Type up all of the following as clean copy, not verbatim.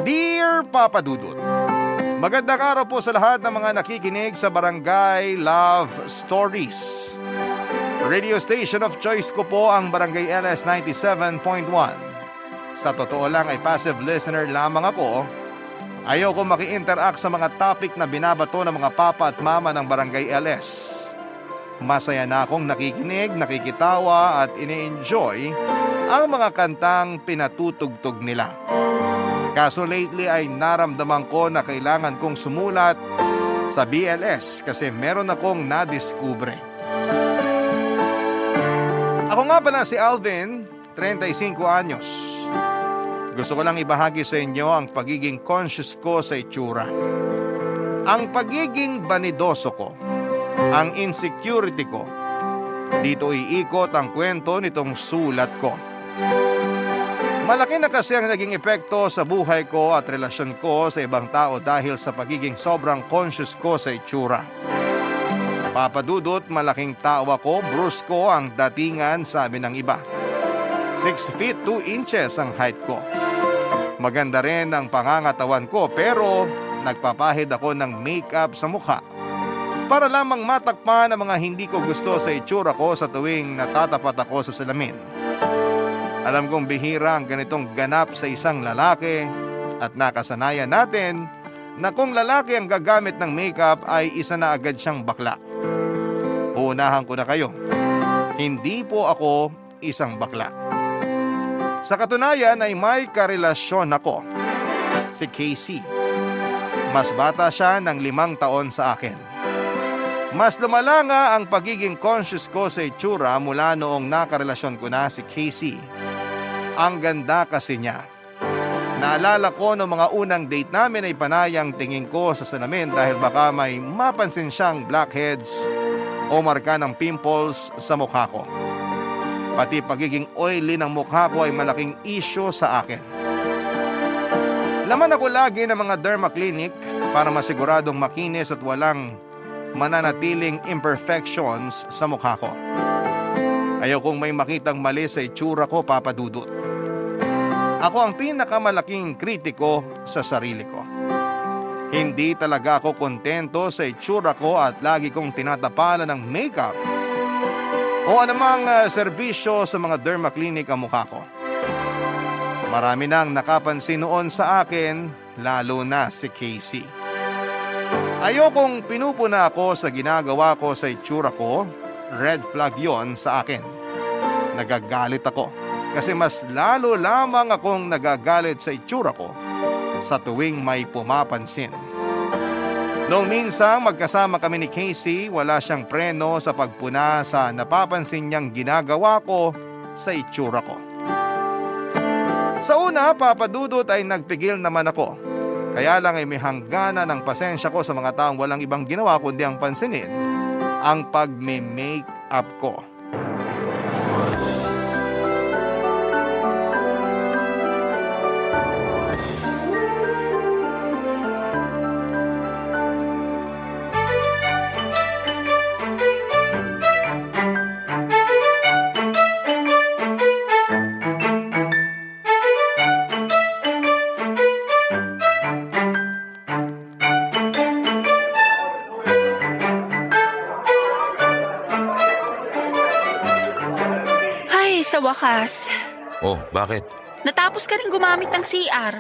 Dear Papa Dudut, magandang araw po sa lahat ng mga nakikinig sa Barangay Love Stories. Radio station of choice ko po ang Barangay LS 97.1. Sa totoo lang ay passive listener lamang ako. Ayoko maki-interact sa mga topic na binabato ng mga papa at mama ng Barangay LS. Masaya na akong nakikinig, nakikitawa at ini-enjoy ang mga kantang pinatutugtog nila. Kaso lately ay naramdaman ko na kailangan kong sumulat sa BLS kasi meron akong nadiskubre. Ako nga pala si Alvin, 35 anyos. Gusto ko lang ibahagi sa inyo ang pagiging conscious ko sa itsura. Ang pagiging banidoso ko, ang insecurity ko. Dito iikot ang kwento nitong sulat ko. Malaki na kasi ang naging epekto sa buhay ko at relasyon ko sa ibang tao dahil sa pagiging sobrang conscious ko sa itsura. Papa Dudut, malaking tao ako, brusko ang datingan, sabi ng iba. 6 feet 2 inches ang height ko. Maganda rin ang pangangatawan ko pero nagpapahid ako ng makeup sa mukha para lamang matakpan ang mga hindi ko gusto sa itsura ko sa tuwing natatapat ako sa salamin. Alam kong bihira ang ganitong ganap sa isang lalaki at nakasanayan natin na kung lalaki ang gagamit ng makeup ay isa na agad siyang bakla. Uunahan ko na kayo. Hindi po ako isang bakla. Sa katunayan ay may karelasyon ako. Si Casey. Mas bata siya ng 5 taon sa akin. Mas lumala nga ang pagiging conscious ko sa itsura mula noong nakarelasyon ko na si Casey. Ang ganda kasi niya. Naalala ko noong mga unang date namin ay panayang tingin ko sa salamin dahil baka may mapansin siyang blackheads o marka ng pimples sa mukha ko. Pati pagiging oily ng mukha ko ay malaking issue sa akin. Laman ako lagi ng mga derma clinic para masiguradong makinis at walang mananatiling imperfections sa mukha ko. Ayaw kong may makitang mali sa itsura ko, Papa Dudut. Ako ang pinakamalaking kritiko sa sarili ko. Hindi talaga ako kontento sa itsura ko at lagi kong tinatapalan ng makeup o anumang serbisyo sa mga derma clinic ang mukha ko. Marami nang nakapansin noon sa akin, lalo na si Casey. Ayokong pinupuna ako sa ginagawa ko sa itsura ko, red flag yon sa akin. Nagagalit ako kasi mas lalo lamang akong nagagalit sa itsura ko sa tuwing may pumapansin. Noong minsan magkasama kami ni Casey, wala siyang preno sa pagpuna sa napapansin niyang ginagawa ko sa itsura ko. Sa una, Papa Dudut, ay nagpigil naman ako. Kaya lang ay may hangganan ng pasensya ko sa mga taong walang ibang ginawa kundi ang pansinin ang pag-make up ko. Sa wakas, Oh, bakit? natapos ka rin gumamit ng CR.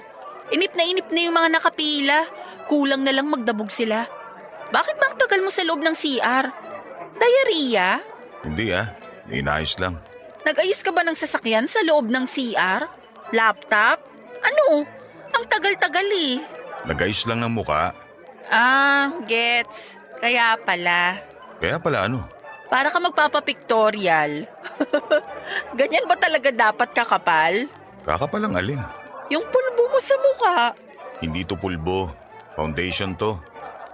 Inip na yung mga nakapila. Kulang na lang magdabog sila. Bakit ba ang tagal mo sa loob ng CR? Diarrhea? Hindi inayos lang. Nag-ayos ka ba ng sasakyan sa loob ng CR? Laptop? Ano? Ang tagal-tagal eh. Nag-ayos lang ng muka. Gets. Kaya pala. Kaya pala ano? Para ka magpapapictorial. Ganyan ba talaga dapat kakapal? Kakapalang alin? Yung pulbo mo sa mukha. Hindi to pulbo. Foundation to.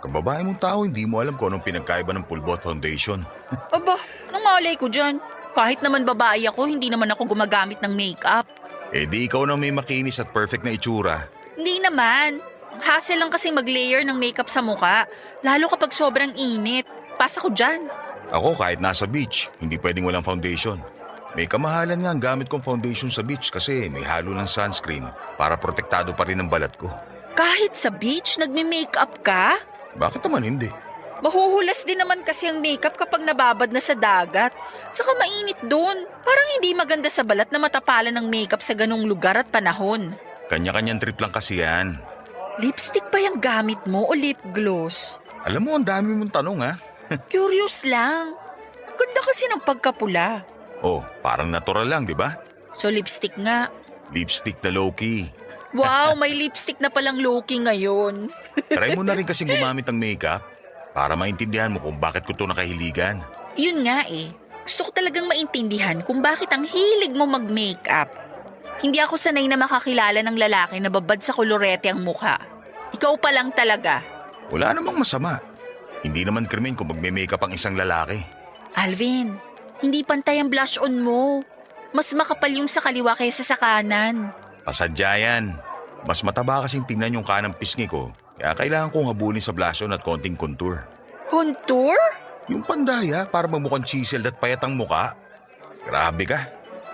Kababae mong tao, hindi mo alam kung anong pinagkaiba ng pulbo at foundation. Aba, anong malay ko dyan? Kahit naman babae ako, hindi naman ako gumagamit ng makeup. Eh di ikaw nang may makinis at perfect na itsura. Hindi naman. Hassle lang kasi mag-layer ng makeup sa mukha. Lalo kapag sobrang init. Pasa ko dyan. Ako kahit nasa beach, hindi pwedeng walang foundation. May kamahalan nga ang gamit kong foundation sa beach kasi may halo ng sunscreen. para protektado pa rin ang balat ko. Kahit sa beach, nagme-makeup ka? Bakit naman hindi? Mahuhulas din naman kasi ang makeup kapag nababad na sa dagat. Saka mainit doon. Parang hindi maganda sa balat na matapalan ng makeup sa ganong lugar at panahon. Kanya-kanyang trip lang kasi yan. Lipstick ba yung gamit mo o lip gloss? Alam mo, ang dami mong tanong ha. Curious lang. Ganda kasi ng pagkapula. Oh, parang natural lang, di ba? So lipstick nga. Lipstick na low-key. Wow, may lipstick na palang low-key ngayon. Try mo na rin kasing gumamit ng makeup para maintindihan mo kung bakit ko ito nakahiligan. Yun nga eh. Gusto ko talagang maintindihan kung bakit ang hilig mo mag-makeup. Hindi ako sanay na makakilala ng lalaki na babad sa kolorete ang mukha. Ikaw pa lang talaga. Wala namang masama. Hindi naman krimen kung magme-makeup ang isang lalaki. Alvin, hindi pantay ang blush on mo. Mas makapal yung sa kaliwa kaysa sa kanan. Pasadya yan. Mas mataba kasing tingnan yung kanang pisngi ko, kaya kailangan kong habulin sa blush on at konting contour. Contour? Yung pandaya para mamukhang chiseled at payat ang muka. Grabe ka.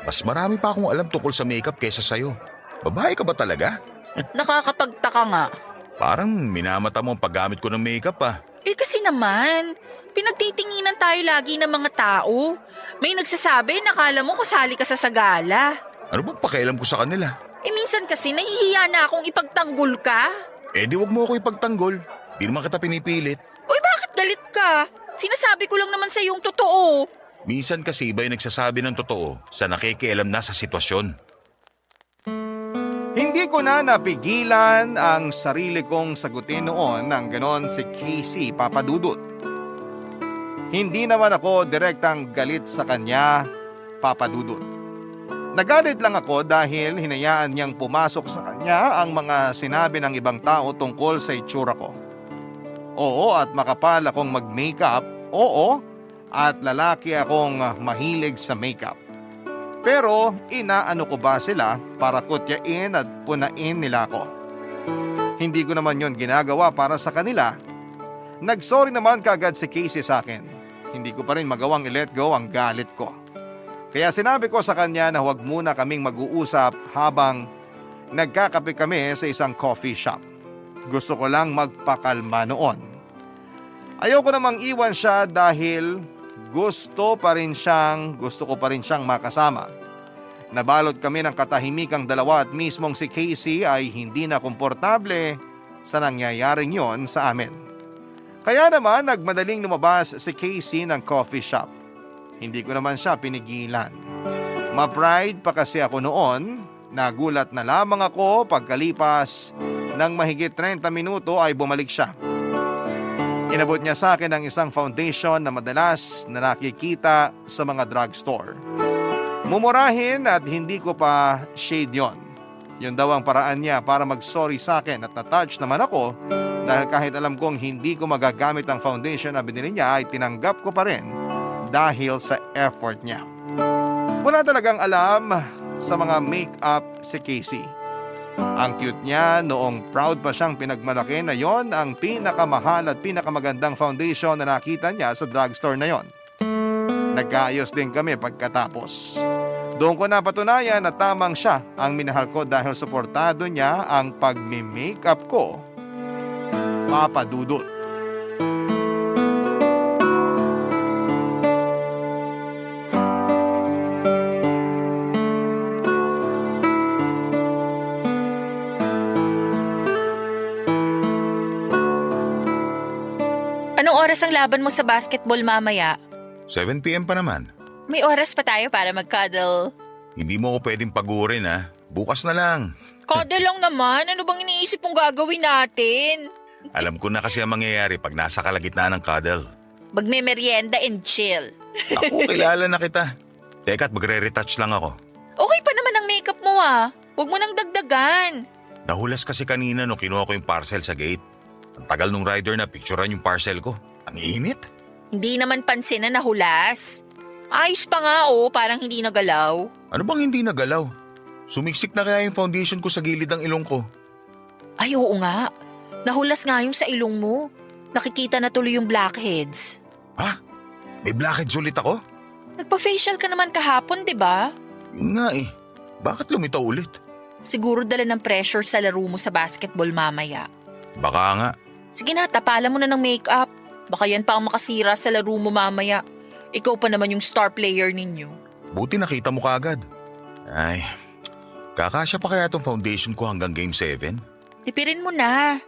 Mas marami pa akong alam tungkol sa makeup kaysa sa'yo. Babae ka ba talaga? Nakakapagtaka nga. Parang minamata mo ang paggamit ko ng makeup ah. Eh kasi naman, pinagtitinginan tayo lagi ng mga tao. May nagsasabi, nakala mo kasali ka sa sagala. Ano bang pakialam ko sa kanila? Eh minsan kasi nahihiya na akong ipagtanggol ka. Eh di wag mo ako ipagtanggol. Di naman kita pinipilit. Uy, bakit galit ka? Sinasabi ko lang naman sa yung totoo. Minsan kasi iba yung nagsasabi ng totoo sa nakikialam na sa sitwasyon. Hindi ko na napigilan ang sarili kong sagutin noon ng ganon si Casey Papadudut. Hindi naman ako direktang galit sa kanya, Papadudut. Nagalit lang ako dahil hinayaan niyang pumasok sa kanya ang mga sinabi ng ibang tao tungkol sa itsura ko. Oo, at makapal akong mag-makeup. Oo, at lalaki akong mahilig sa makeup. Pero inaano ko ba sila para kutyain at punain nila ako? Hindi ko naman yon ginagawa para sa kanila. Nagsorry naman kagad si Casey sa akin. Hindi ko pa rin magawang i-let go ang galit ko. Kaya sinabi ko sa kanya na huwag muna kaming mag-uusap habang nagkakape kami sa isang coffee shop. Gusto ko lang magpakalma noon. Ayoko namang iwan siya dahil gusto ko pa rin siyang makasama. Nabalot kami ng katahimikang dalawa at mismong si Casey ay hindi na komportable sa nangyayaring yon sa amin. Kaya naman nagmadaling lumabas si Casey ng coffee shop. Hindi ko naman siya pinigilan. Ma-pride pa kasi ako noon. Nagulat na lamang ako pagkalipas ng mahigit 30 minuto ay bumalik siya. Inabot niya sa akin ang isang foundation na madalas na nakikita sa mga drugstore. Mumurahin at hindi ko pa shade yon. Yun daw ang paraan niya para mag-sorry sa akin at na-touch naman ako dahil kahit alam kong hindi ko magagamit ang foundation na binili niya ay tinanggap ko pa rin dahil sa effort niya. Wala talagang alam sa mga make-up si Casey. Ang cute niya noong proud pa siyang pinagmalaki na yon ang pinakamahal at pinakamagandang foundation na nakita niya sa drugstore na yon. Nagkaayos din kami pagkatapos. Doon ko napatunayan na tamang siya ang minahal ko dahil suportado niya ang pagmi-makeup ko. Papadudut. Anong oras ang laban mo sa basketball mamaya? 7 PM pa naman. May oras pa tayo para mag-cuddle. Hindi mo ako pwedeng pagurin ha. Bukas na lang. Cuddle lang naman. Ano bang iniisip mong gagawin natin? Alam ko na kasi ang mangyayari pag nasa kalagitnaan ng cuddle. Magme-merienda and chill. Ako, kilala na kita. Teka, at magre-retouch lang ako. Okay pa naman ang makeup mo ah. Huwag mo nang dagdagan. Nahulas kasi kanina nung kinuha ko yung parcel sa gate. Ang tagal nung rider na picturean yung parcel ko. Ang init. Hindi naman pansin na nahulas. Ayos pa nga oh, parang hindi nagalaw. Ano bang hindi nagalaw? Sumiksik na kaya yung foundation ko sa gilid ng ilong ko. Ay oo nga. Nahulas nga yung sa ilong mo. Nakikita na tuloy yung blackheads. Ha? May blackheads ulit ako? Nagpa-facial ka naman kahapon, di ba? Yun nga eh. Bakit lumitaw ulit? Siguro dala ng pressure sa laro mo sa basketball mamaya. Baka nga. Sige na, tapalan mo na ng makeup. Baka yan pa ang makasira sa laro mo mamaya. Ikaw pa naman yung star player ninyo. Buti nakita mo kaagad. Ay, kakasya pa kaya tong foundation ko hanggang Game 7? Tipirin mo na.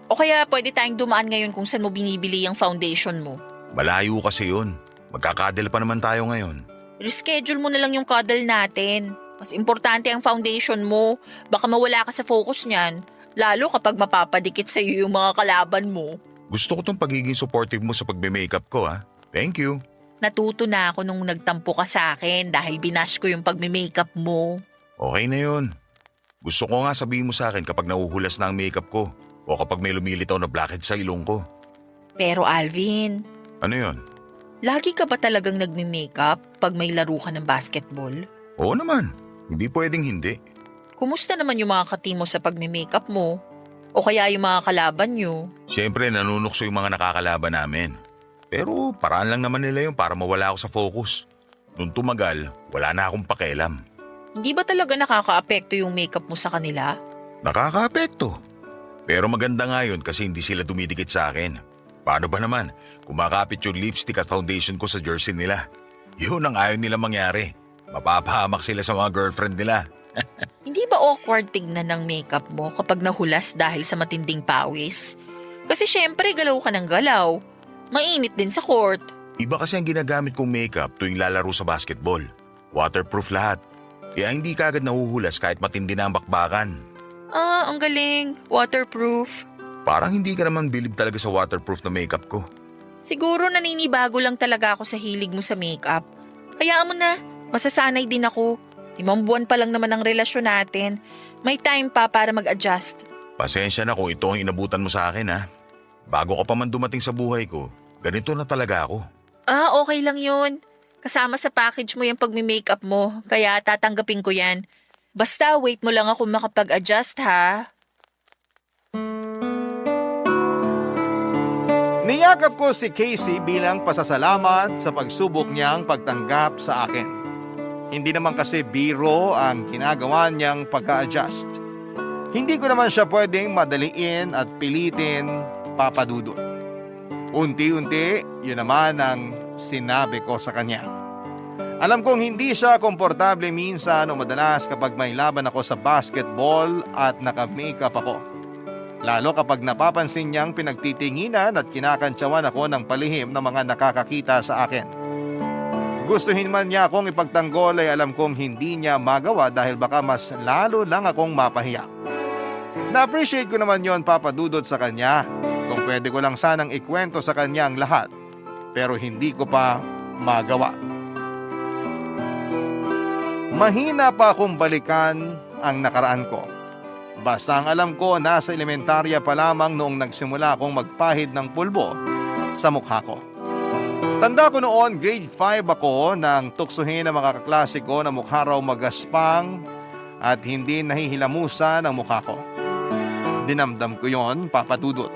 O kaya pwede tayong dumaan ngayon kung saan mo binibili yung foundation mo. Malayo kasi yun. Magkakadel pa naman tayo ngayon. Reschedule mo na lang yung cuddle natin. Mas importante ang foundation mo. Baka mawala ka sa focus niyan. Lalo kapag mapapadikit sa iyo yung mga kalaban mo. Gusto ko tong pagiging supportive mo sa pagme-makeup ko, ha? Thank you. Natuto na ako nung nagtampo ka sa akin dahil binash ko yung pagme-makeup mo. Okay na yun. Gusto ko nga sabihin mo sa akin kapag nahuhulas na ang makeup ko o kapag may lumilitaw na blackhead sa ilong ko. Pero Alvin, Ano yun? lagi ka ba talagang nagme-makeup pag may laro ka ng basketball? Oo naman. Hindi pwedeng hindi. Kumusta naman yung mga ka-team mo sa pagme-makeup mo? O kaya yung mga kalaban nyo? Siyempre, nanunukso yung mga nakakalaban namin. Pero paraan lang naman nila yun para mawala ako sa focus. Nung tumagal, wala na akong pakialam. Hindi ba talaga nakaka-apekto yung makeup mo sa kanila? Nakaka-apekto. Pero maganda nga yun kasi hindi sila dumidikit sa akin. Paano ba naman? Kumakapit yung lipstick at foundation ko sa jersey nila. Yun ang ayaw nila mangyari. Mapapahamak sila sa mga girlfriend nila. Hindi ba awkward tignan ng makeup mo kapag nahulas dahil sa matinding pawis? Kasi syempre galaw ka ng galaw. Mainit din sa court. Iba kasi ang ginagamit kong makeup tuwing lalaro sa basketball. Waterproof lahat. Kaya hindi kagad nahuhulas kahit matindi na ang bakbakan. Ah, ang galing. Waterproof. Parang hindi ka naman bilib talaga sa waterproof na makeup ko. Siguro naninibago lang talaga ako sa hilig mo sa makeup. Hayaan mo na. Masasanay din ako. 5 buwan pa lang naman ang relasyon natin. May time pa para mag-adjust. Pasensya na kung ito ang inabutan mo sa akin, ha. Bago ka pa man dumating sa buhay ko, ganito na talaga ako. Ah, okay lang yun. Kasama sa package mo yung pagme-makeup mo, kaya tatanggapin ko yan. Basta wait mo lang ako makapag-adjust ha. Niyakap ko si Casey bilang pasasalamat sa pagsubok niyang pagtanggap sa akin. Hindi naman kasi biro ang ginagawa niyang pag-a-adjust. Hindi ko naman siya pwedeng madaliin at pilitin, Papa Dudut. Unti-unti, yun naman ang sinabi ko sa kanya. Alam kong hindi siya komportable minsan o madalas kapag may laban ako sa basketball at naka-makeup ako. Lalo kapag napapansin niyang pinagtitinginan at kinakantsawan ako ng palihim ng mga nakakakita sa akin. Gustuhin man niya akong ipagtanggol ay alam kong hindi niya magawa dahil baka mas lalo lang akong mapahiya. Na-appreciate ko naman yon, Papa Dudut, sa kanya. Kung pwede ko lang sanang ikwento sa kanya ang lahat, pero hindi ko pa magawa. Mahina pa akong balikan ang nakaraan ko. Basta ang alam ko, nasa elementarya pa lamang noong nagsimula akong magpahid ng pulbo sa mukha ko. Tanda ko noon, grade 5 ako nang tuksuhin ang mga kaklase ko na mukha raw magaspang at hindi nahihilamusan ang mukha ko. Dinamdam ko yon, Papa Dudut.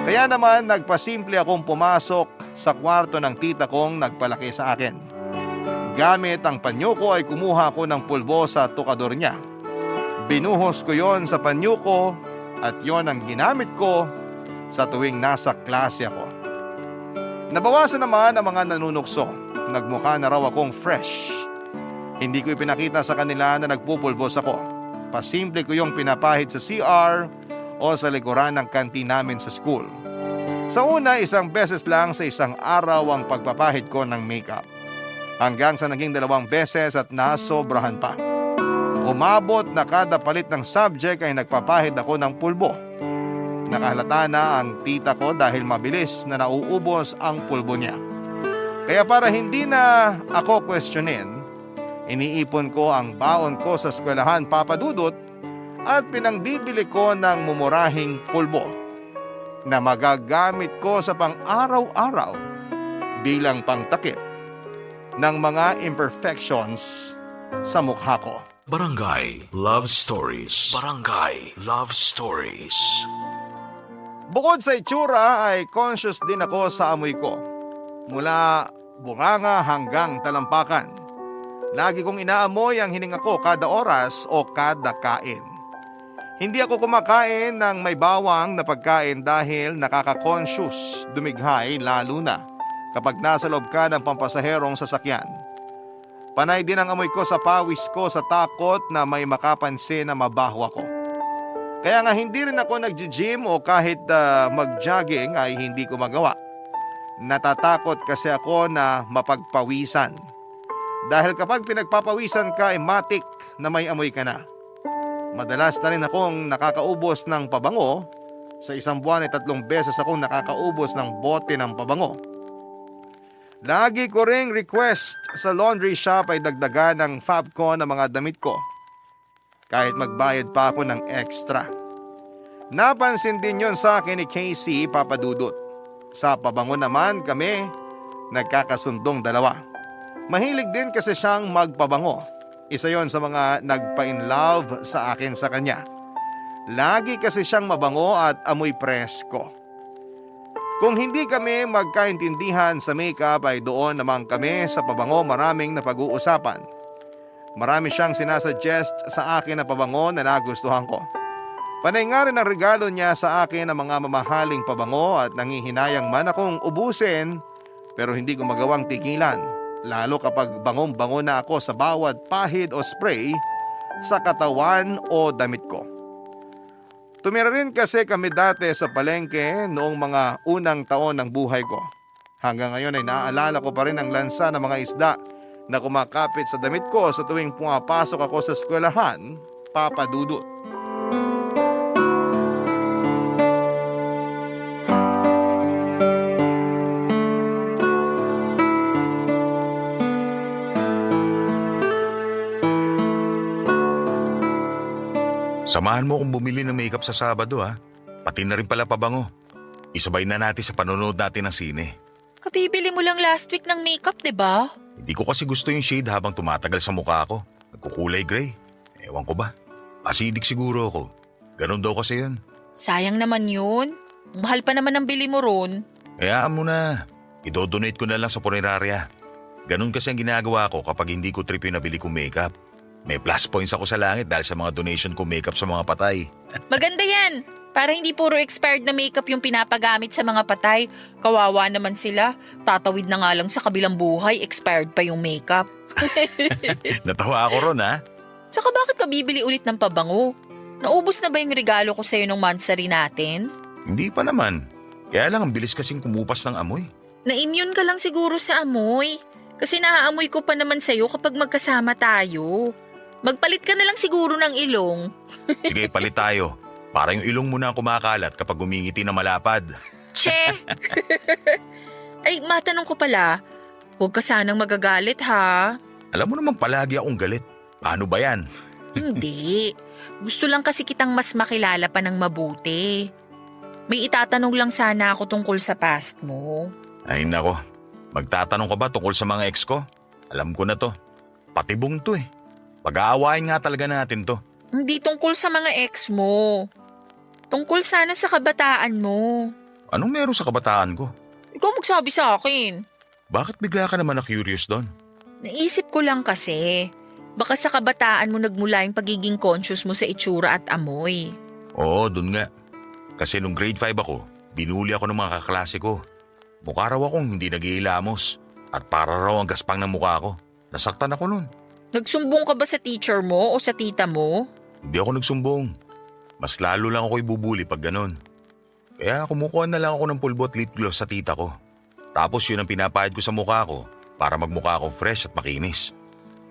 Kaya naman nagpasimple akong pumasok sa kwarto ng tita kong nagpalaki sa akin. Gamit ang panyo ko ay kumuha ko ng pulbo sa tukador niya. Binuhos ko yon sa panyo ko at yon ang ginamit ko sa tuwing nasa klase ako. Nabawasan naman ang mga nanunukso. Nagmukha na raw akong fresh. Hindi ko ipinakita sa kanila na nagpupulbos ako. Pasimple ko yung pinapahid sa CR o sa likuran ng kantin namin sa school. Sa una, 1 beses lang sa isang araw ang pagpapahid ko ng makeup. Hanggang sa naging 2 beses at nasobrahan pa. Umabot na kada palit ng subject ay nagpapahid ako ng pulbo. Nakahalata na ang tita ko dahil mabilis na nauubos ang pulbo niya. Kaya para hindi na ako questionin, iniipon ko ang baon ko sa eskwelahan, Papa Dudut, at pinangbibili ko ng mumurahing pulbo na magagamit ko sa pang-araw-araw bilang pangtakip ng mga imperfections sa mukha ko. Barangay Love Stories. Barangay Love Stories. Bukod sa itsura ay conscious din ako sa amoy ko. Mula bunganga hanggang talampakan. Lagi kong inaamoy ang hininga ko kada oras o kada kain. Hindi ako kumakain ng may bawang na pagkain dahil nakaka-conscious dumighay lalo na kapag nasa loob ka ng pampasaherong sasakyan. Panay din ang amoy ko sa pawis ko sa takot na may makapansin na mabaho ako. Kaya nga hindi rin ako nag-gym o kahit mag-jogging ay hindi ko magawa. Natatakot kasi ako na mapagpawisan. Dahil kapag pinagpapawisan ka ay matik na may amoy ka na. Madalas na rin akong nakakaubos ng pabango. Sa isang buwan ay 3 beses akong nakakaubos ng bote ng pabango. Lagi ko ring request sa laundry shop ay dagdagan ng fab ko ng mga damit ko. Kahit magbayad pa ako ng extra. Napansin din yon sa akin ni Casey Papadudut. Sa pabango naman kami nagkakasundong dalawa. Mahilig din kasi siyang magpabango. Isa yon sa mga nagpa-in-love sa akin sa kanya. Lagi kasi siyang mabango at amoy presko. Kung hindi kami magkaintindihan sa makeup ay doon naman kami sa pabango maraming napag-uusapan. Marami siyang sinasuggest sa akin na pabango na nagustuhan ko. Panay nga rin ang regalo niya sa akin ng mga mamahaling pabango at nangihinayang man akong ubusin pero hindi ko magawang tigilan. Lalo kapag bangong-bango na ako sa bawat pahid o spray sa katawan o damit ko. Tumira rin kasi kami dati sa palengke noong mga unang taon ng buhay ko. Hanggang ngayon ay naaalala ko pa rin ang lansa ng mga isda na kumakapit sa damit ko sa tuwing pumapasok ako sa eskwelahan, Papa Dudut. Samahan mo kung bumili ng makeup sa Sabado ha. Pati na rin pala pabango. Isabay na natin sa panonood natin ng sine. Kabibili mo lang last week ng makeup, 'di ba? Hindi ko kasi gusto yung shade habang tumatagal sa mukha ko. Nagkukulay gray. Ewan ko ba. Acidic siguro ako. Ganon daw kasi yun. Sayang naman yun. Mahal pa naman ang bili mo ron. Hayaan mo na. Idodonate ko na lang sa punerarya. Ganon kasi ang ginagawa ko kapag hindi ko trip yung nabili kong makeup. May plus points ako sa langit dahil sa mga donation ko makeup sa mga patay. Maganda yan. Para hindi puro expired na makeup yung pinapagamit sa mga patay. Kawawa naman sila. Tatawid na nga lang sa kabilang buhay, expired pa yung makeup. Natawa ako ron ha. Saka bakit ka bibili ulit ng pabango? Naubos na ba yung regalo ko sa'yo nung monthsary natin? Hindi pa naman. Kaya lang ang bilis kasing kumupas ng amoy. Na-immune ka lang siguro sa amoy. Kasi naaamoy ko pa naman sa'yo kapag magkasama tayo. Magpalit ka na lang siguro ng ilong. Sige, palit tayo. Para yung ilong mo na ang kumakalat kapag humingiti na malapad. Che! Ay, matanong ko pala. Huwag ka sanang magagalit ha. Alam mo naman palagi akong galit. Paano ba yan? Hindi. Gusto lang kasi kitang mas makilala pa ng mabuti. May itatanong lang sana ako tungkol sa past mo. Ay nako, magtatanong ka ba tungkol sa mga ex ko? Alam ko na to. Patibong to eh. Pag-aawain nga talaga natin to. Hindi tungkol sa mga ex mo. Tungkol sana sa kabataan mo. Anong meron sa kabataan ko? Ikaw magsabi sa akin. Bakit bigla ka naman na-curious doon? Naisip ko lang kasi. Baka sa kabataan mo nagmula yung pagiging conscious mo sa itsura at amoy. Oo, dun nga. Kasi nung grade 5 ako, binuli ako ng mga kaklase ko. Mukha raw akong hindi nag-iilamos. At para raw ang gaspang ng mukha ko. Nasaktan ako nun. Nagsumbong ka ba sa teacher mo o sa tita mo? Hindi ako nagsumbong. Mas lalo lang ako ibubuli pag ganon. Kaya kumukuha na lang ako ng pulbo at lip gloss sa tita ko. Tapos yun ang pinapahid ko sa mukha ko para magmukha akong fresh at makinis.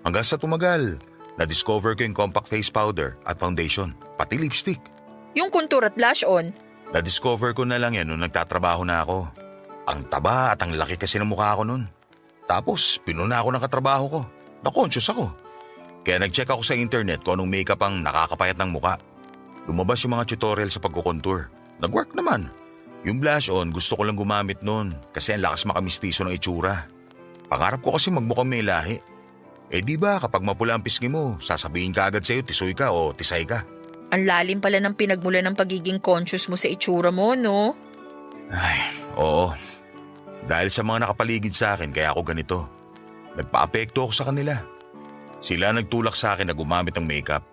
Hanggang sa tumagal, na-discover ko yung compact face powder at foundation, pati lipstick. Yung contour at blush on? Na-discover ko na lang yan nung nagtatrabaho na ako. Ang taba at ang laki kasi ng mukha ko nun. Tapos pinuna ako ng katrabaho ko. Na-conscious ako. Kaya nag-check ako sa internet kung anong makeup ang nakakapayat ng mukha. Lumabas yung mga tutorial sa pagkukontour. Nag-work naman. Yung blush on gusto ko lang gumamit nun kasi ang lakas makamistiso ng itsura. Pangarap ko kasi magmukhang may lahi. Eh di ba kapag mapula ang pisngi mo, sasabihin ka agad sa'yo tisoy ka o tisay ka. Ang lalim pala ng pinagmula ng pagiging conscious mo sa itsura mo, no? Ay, oo. Dahil sa mga nakapaligid sa akin kaya ako ganito. Nagpa-apekto ako sa kanila. Sila nagtulak sa akin na gumamit ng makeup.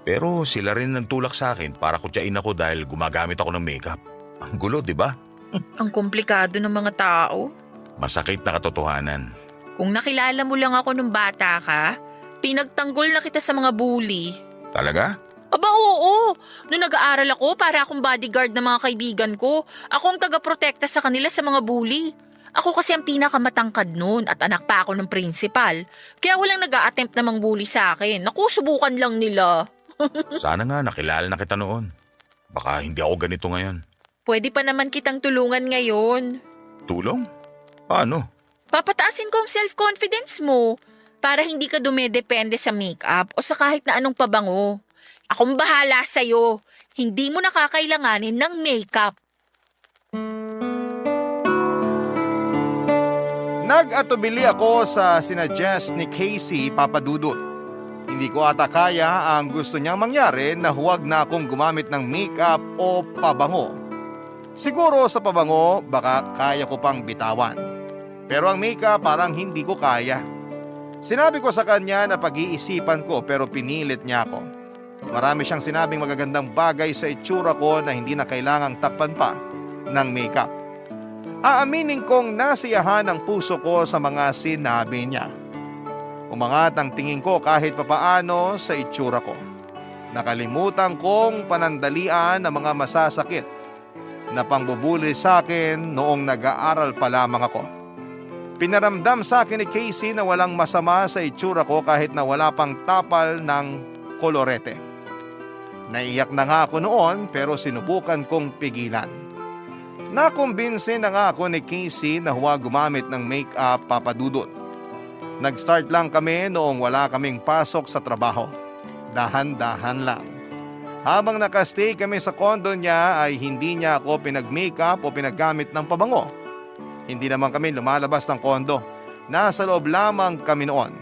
Pero sila rin nagtulak sa akin para kutyain ako dahil gumagamit ako ng makeup. Ang gulo, di ba? Ang komplikado ng mga tao. Masakit na katotohanan. Kung nakilala mo lang ako nung bata ka, pinagtanggol na kita sa mga bully. Talaga? Aba oo, noong nag-aaral ako para akong bodyguard ng mga kaibigan ko, ako ang taga-protekta sa kanila sa mga bully. Ako kasi ang pinakamatangkad noon at anak pa ako ng principal. Kaya walang nag-a-attempt na mang-bully sa akin. Naku, subukan lang nila. Sana nga nakilala na kita noon. Baka hindi ako ganito ngayon. Pwede pa naman kitang tulungan ngayon. Tulong? Paano? Papataasin ko ang self-confidence mo para hindi ka dumedepende sa makeup o sa kahit na anong pabango. Akong bahala sa'yo. Hindi mo nakakailanganin ng makeup. Nag-atubili ako sa sinadjust ni Casey Papadudut. Hindi ko ata kaya ang gusto niyang mangyari na huwag na akong gumamit ng makeup o pabango. Siguro sa pabango, baka kaya ko pang bitawan. Pero ang makeup parang hindi ko kaya. Sinabi ko sa kanya na pag-iisipan ko pero pinilit niya ako. Marami siyang sinabing magagandang bagay sa itsura ko na hindi na kailangang takpan pa ng makeup. Aaminin kong nasiyahan ang puso ko sa mga sinabi niya. Umangat ang tingin ko kahit papaano sa itsura ko. Nakalimutan kong panandalian ang mga masasakit na pangbubuli sa akin noong nag-aaral pa lamang ako. Pinaramdam sa akin ni Casey na walang masama sa itsura ko kahit na wala pang tapal ng kolorete. Naiyak na nga ako noon pero sinubukan kong pigilan. Nakumbinsin na nga ako ni Casey na huwag gumamit ng make-up Papadudut. Nag-start lang kami noong wala kaming pasok sa trabaho. Dahan-dahan lang. Habang nakastay kami sa kondo niya ay hindi niya ako pinag-makeup o pinaggamit ng pabango. Hindi naman kami lumalabas ng kondo. Nasa loob lamang kami noon.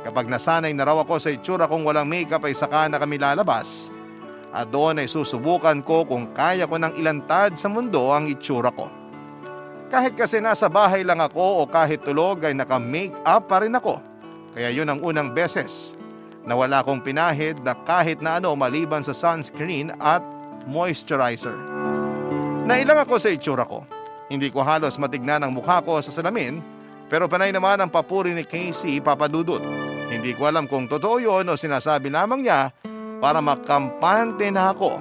Kapag nasanay na raw ako sa itsura kong walang makeup ay saka na kami lalabas. At doon ay susubukan ko kung kaya ko ng ilantad sa mundo ang itsura ko. Kahit kasi nasa bahay lang ako o kahit tulog ay naka-makeup pa rin ako. Kaya yun ang unang beses na wala akong pinahid na kahit na ano maliban sa sunscreen at moisturizer. Nailang ako sa itsura ko. Hindi ko halos matignan ang mukha ko sa salamin pero panay naman ang papuri ni Casey Papadudut. Hindi ko alam kung totoo yun o sinasabi lamang niya para makampante na ako.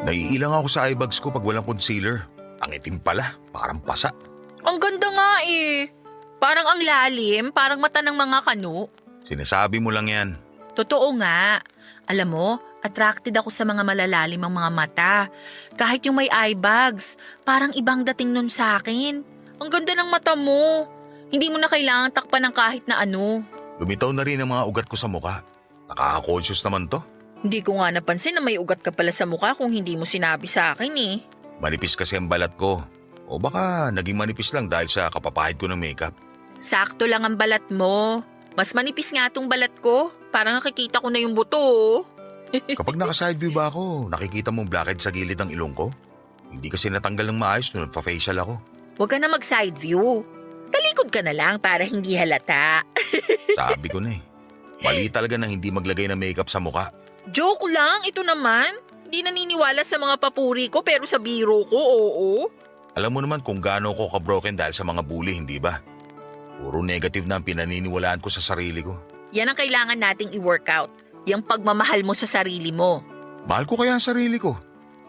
Naiilang ako sa eyebags ko pag walang concealer. Ang itim pala, parang pasa. Ang ganda nga eh. Parang ang lalim, parang mata ng mga kano. Sinasabi mo lang yan. Totoo nga. Alam mo, attracted ako sa mga malalalim ang mga mata. Kahit yung may eye bags, parang ibang dating nun sa akin. Ang ganda ng mata mo. Hindi mo na kailangan takpan ng kahit na ano. Lumitaw na rin ang mga ugat ko sa mukha. Nakaka-conscious naman to. Hindi ko nga napansin na may ugat ka pala sa mukha kung hindi mo sinabi sa akin eh. Manipis kasi ang balat ko. O baka naging manipis lang dahil sa kapapahid ko ng makeup. Sakto lang ang balat mo. Mas manipis nga tong balat ko. Parang nakikita ko na yung buto oh. Kapag naka-side view ba ako, nakikita mong blackhead sa gilid ng ilong ko? Hindi kasi natanggal ng maayos nung nagpa-facial ako. Huwag ka na mag-side view. Talikod ka na lang para hindi halata. Sabi ko na eh. Mali talaga na hindi maglagay ng makeup sa mukha. Joke lang, ito naman. Hindi naniniwala sa mga papuri ko pero sa biro ko, oo. Alam mo naman kung gaano ko ka-broken dahil sa mga bully, hindi ba? Puro negative na ang pinaniniwalaan ko sa sarili ko. Yan ang kailangan nating i-workout. Yung pagmamahal mo sa sarili mo. Mahal ko kaya ang sarili ko.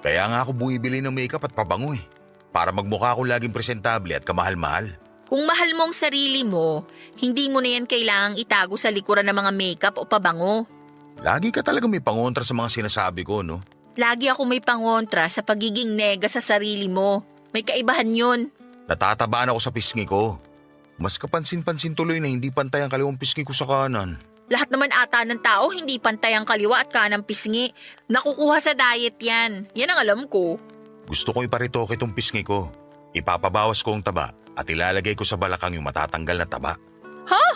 Kaya nga ako bumibili ng makeup at pabango eh. Para magmukha ako laging presentable at kamahal-mahal. Kung mahal mo ang sarili mo, hindi mo na yan kailangang itago sa likuran ng mga makeup o pabango. Lagi ka talaga may pangontra sa mga sinasabi ko, no? Lagi ako may pangontra sa pagiging nega sa sarili mo. May kaibahan yun. Natatabaan ako sa pisngi ko. Mas kapansin-pansin tuloy na hindi pantay ang kaliwang pisngi ko sa kanan. Lahat naman ata ng tao hindi pantay ang kaliwa at kanang pisngi. Nakukuha sa diet yan. Yan ang alam ko. Gusto ko iparitoke itong pisngi ko. Ipapabawas ko ang taba at ilalagay ko sa balakang yung matatanggal na taba. Ha?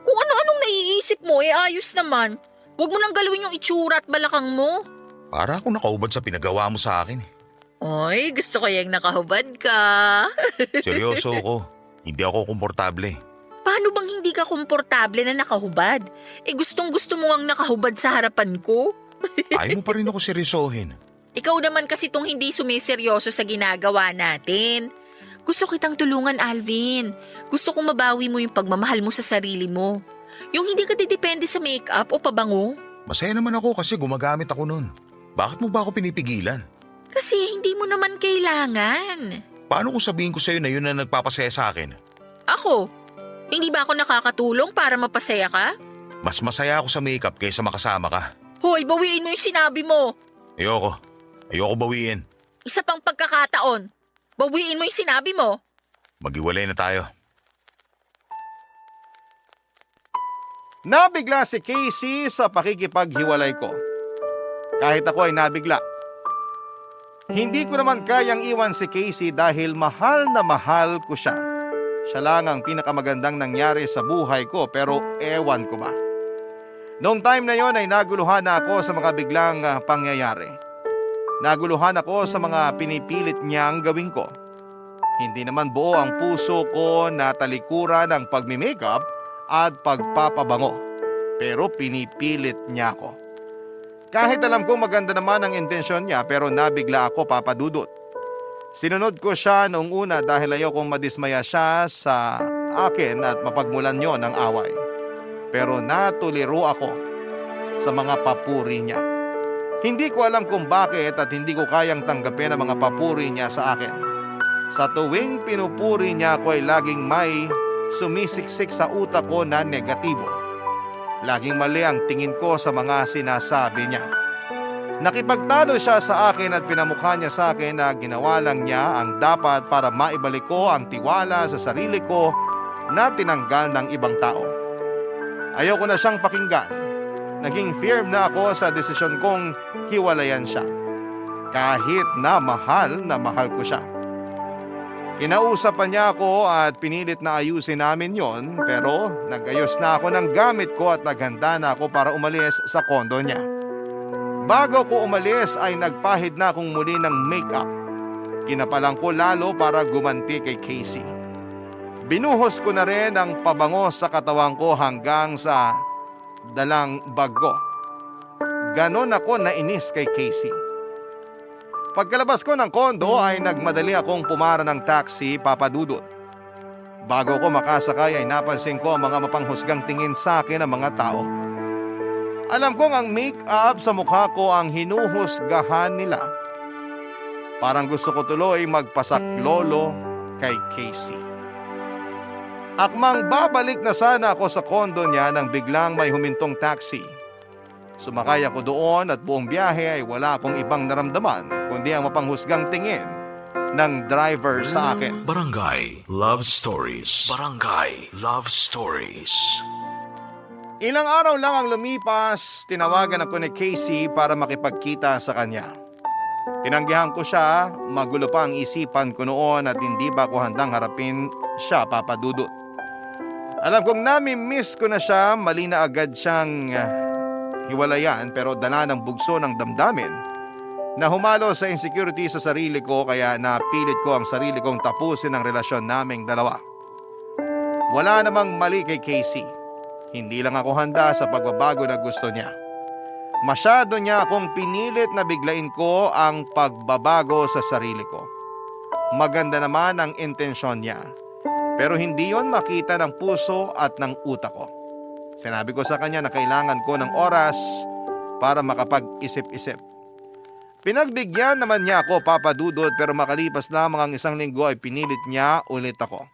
Kung ano-anong naiisip iniisip mo, ayos naman. Huwag mo nang galawin yung itsura at balakang mo. Para ako nakaubad sa pinagawa mo sa akin. Oy, gusto ko yung nakahubad ka. Seryoso ako. Hindi ako komportable. Paano bang hindi ka komportable na nakahubad? Gustong gusto mo ang nakahubad sa harapan ko. Ayaw mo pa rin ako seryosohin. Ikaw naman kasi tong hindi sumiseryoso sa ginagawa natin. Gusto kitang tulungan, Alvin. Gusto kong mabawi mo yung pagmamahal mo sa sarili mo. Yung hindi ka didepende sa makeup o pabango. Masaya naman ako kasi gumagamit ako nun. Bakit mo ba ako pinipigilan? Kasi hindi mo naman kailangan. Paano kung sabihin ko sa'yo na yun na nagpapasaya sa akin? Ako? Hindi ba ako nakakatulong para mapasaya ka? Mas masaya ako sa makeup kaysa makasama ka. Hoy, bawiin mo yung sinabi mo. Ayoko. Ayoko bawiin. Isa pang pagkakataon. Bawiin mo yung sinabi mo. Maghiwalay na tayo. Nabigla si Casey sa pakikipaghiwalay ko. Kahit ako ay nabigla. Hindi ko naman kayang iwan si Casey dahil mahal na mahal ko siya. Siya lang ang pinakamagandang nangyari sa buhay ko pero ewan ko ba. Noong time na yon ay naguluhan na ako sa mga biglang pangyayari. Naguluhan ako sa mga pinipilit niyang gawin ko. Hindi naman buo ang puso ko na talikuran ng pagmi-makeup at pagpapabango. Pero pinipilit niya ako. Kahit alam kong maganda naman ang intensyon niya pero nabigla ako, Papa Dudut. Sinunod ko siya noong una dahil ayokong madismaya siya sa akin at mapagmulan niyo ng away. Pero natuliro ako sa mga papuri niya. Hindi ko alam kung bakit at hindi ko kayang tanggapin ang mga papuri niya sa akin. Sa tuwing pinupuri niya ako ay laging may sumisiksik sa utak ko na negatibo. Laging mali ang tingin ko sa mga sinasabi niya. Nakipagtalo siya sa akin at pinamukha niya sa akin na ginawa lang niya ang dapat para maibalik ko ang tiwala sa sarili ko na tinanggal ng ibang tao. Ayoko na siyang pakinggan. Naging firm na ako sa desisyon kong hiwalayan siya. Kahit na mahal ko siya. Kinausap pa niya ako at pinilit na ayusin namin yon, pero nagayos na ako ng gamit ko at naghanda na ako para umalis sa kondo niya. Bago ko umalis ay nagpahid na akong muli ng makeup. Kinapalang ko lalo para gumanti kay Casey. Binuhos ko na rin ang pabango sa katawan ko hanggang sa dalang bag ko. Ganon ako nainis kay Casey. Pagkalabas ko ng kondo ay nagmadali akong pumara ng taxi, Papa Dudut. Bago ko makasakay ay napansin ko ang mga mapanghusgang tingin sa akin ng mga tao. Alam kong ang make-up sa mukha ko ang hinuhusgahan nila. Parang gusto ko tuloy magpasaklolo kay Casey. Akmang babalik na sana ako sa kondo niya nang biglang may humintong taxi. Sumakay ako doon at buong biyahe ay wala akong ibang naramdaman kundi ang mapanghusgang tingin ng driver sa akin. Barangay Love Stories. Barangay Love Stories. Ilang araw lang ang lumipas, tinawagan ako ni Casey para makipagkita sa kanya. Tinanggihan ko siya, magulo pa ang isipan ko noon at hindi ba ako handang harapin siya, Papa Dudut. Alam kong nami-miss ko na siya, mali na agad siyang hiwalayan pero dala ng bugso ng damdamin na humalo sa insecurity sa sarili ko kaya napilit ko ang sarili kong tapusin ang relasyon naming dalawa. Wala namang mali kay Casey. Hindi lang ako handa sa pagbabago na gusto niya. Masyado niya akong pinilit na biglain ko ang pagbabago sa sarili ko. Maganda naman ang intensyon niya. Pero hindi yon makita ng puso at ng utak ko. Sinabi ko sa kanya na kailangan ko ng oras para makapag-isip-isip. Pinagbigyan naman niya ako, Papa Dudut, pero makalipas lamang ang isang linggo ay pinilit niya ulit ako.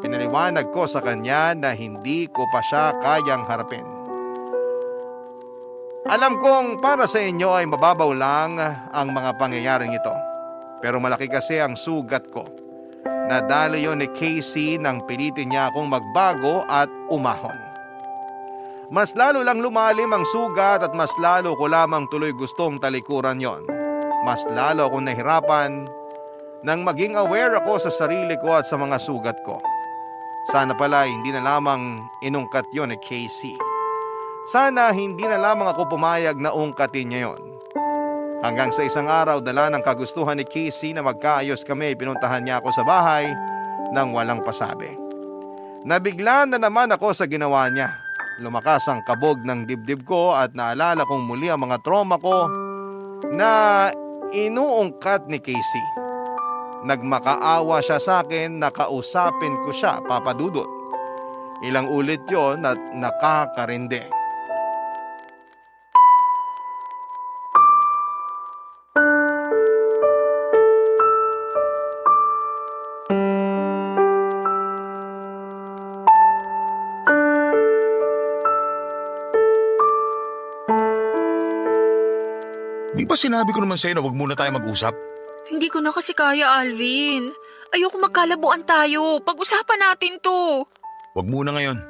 Pinaliwanag ko sa kanya na hindi ko pa siya kayang harapin. Alam kong para sa inyo ay mababaw lang ang mga pangyayaring ito. Pero malaki kasi ang sugat ko. Nadali yon ni Casey nang pilitin niya akong magbago at umahon. Mas lalo lang lumalim ang sugat at mas lalo ko lamang tuloy gustong talikuran yon. Mas lalo akong nahirapan nang maging aware ako sa sarili ko at sa mga sugat ko. Sana pala hindi na lamang inungkat yon ni Casey. Sana hindi na lamang ako pumayag na ungkatin niya yon. Hanggang sa isang araw, dala ng kagustuhan ni Casey na magkaayos kami, pinuntahan niya ako sa bahay nang walang pasabi. Nabigla na naman ako sa ginawa niya. Lumakas ang kabog ng dibdib ko at naalala kong muli ang mga trauma ko na inuungkat ni Casey. Nagmakaawa siya sa akin na kausapin ko siya, Papa Dudut. Ilang ulit yon at nakakarindi. Di ba sinabi ko naman sa'yo na huwag muna tayo mag-usap? Hindi ko na kasi kaya, Alvin. Ayoko magkalabuan tayo. Pag-usapan natin to. Huwag muna ngayon.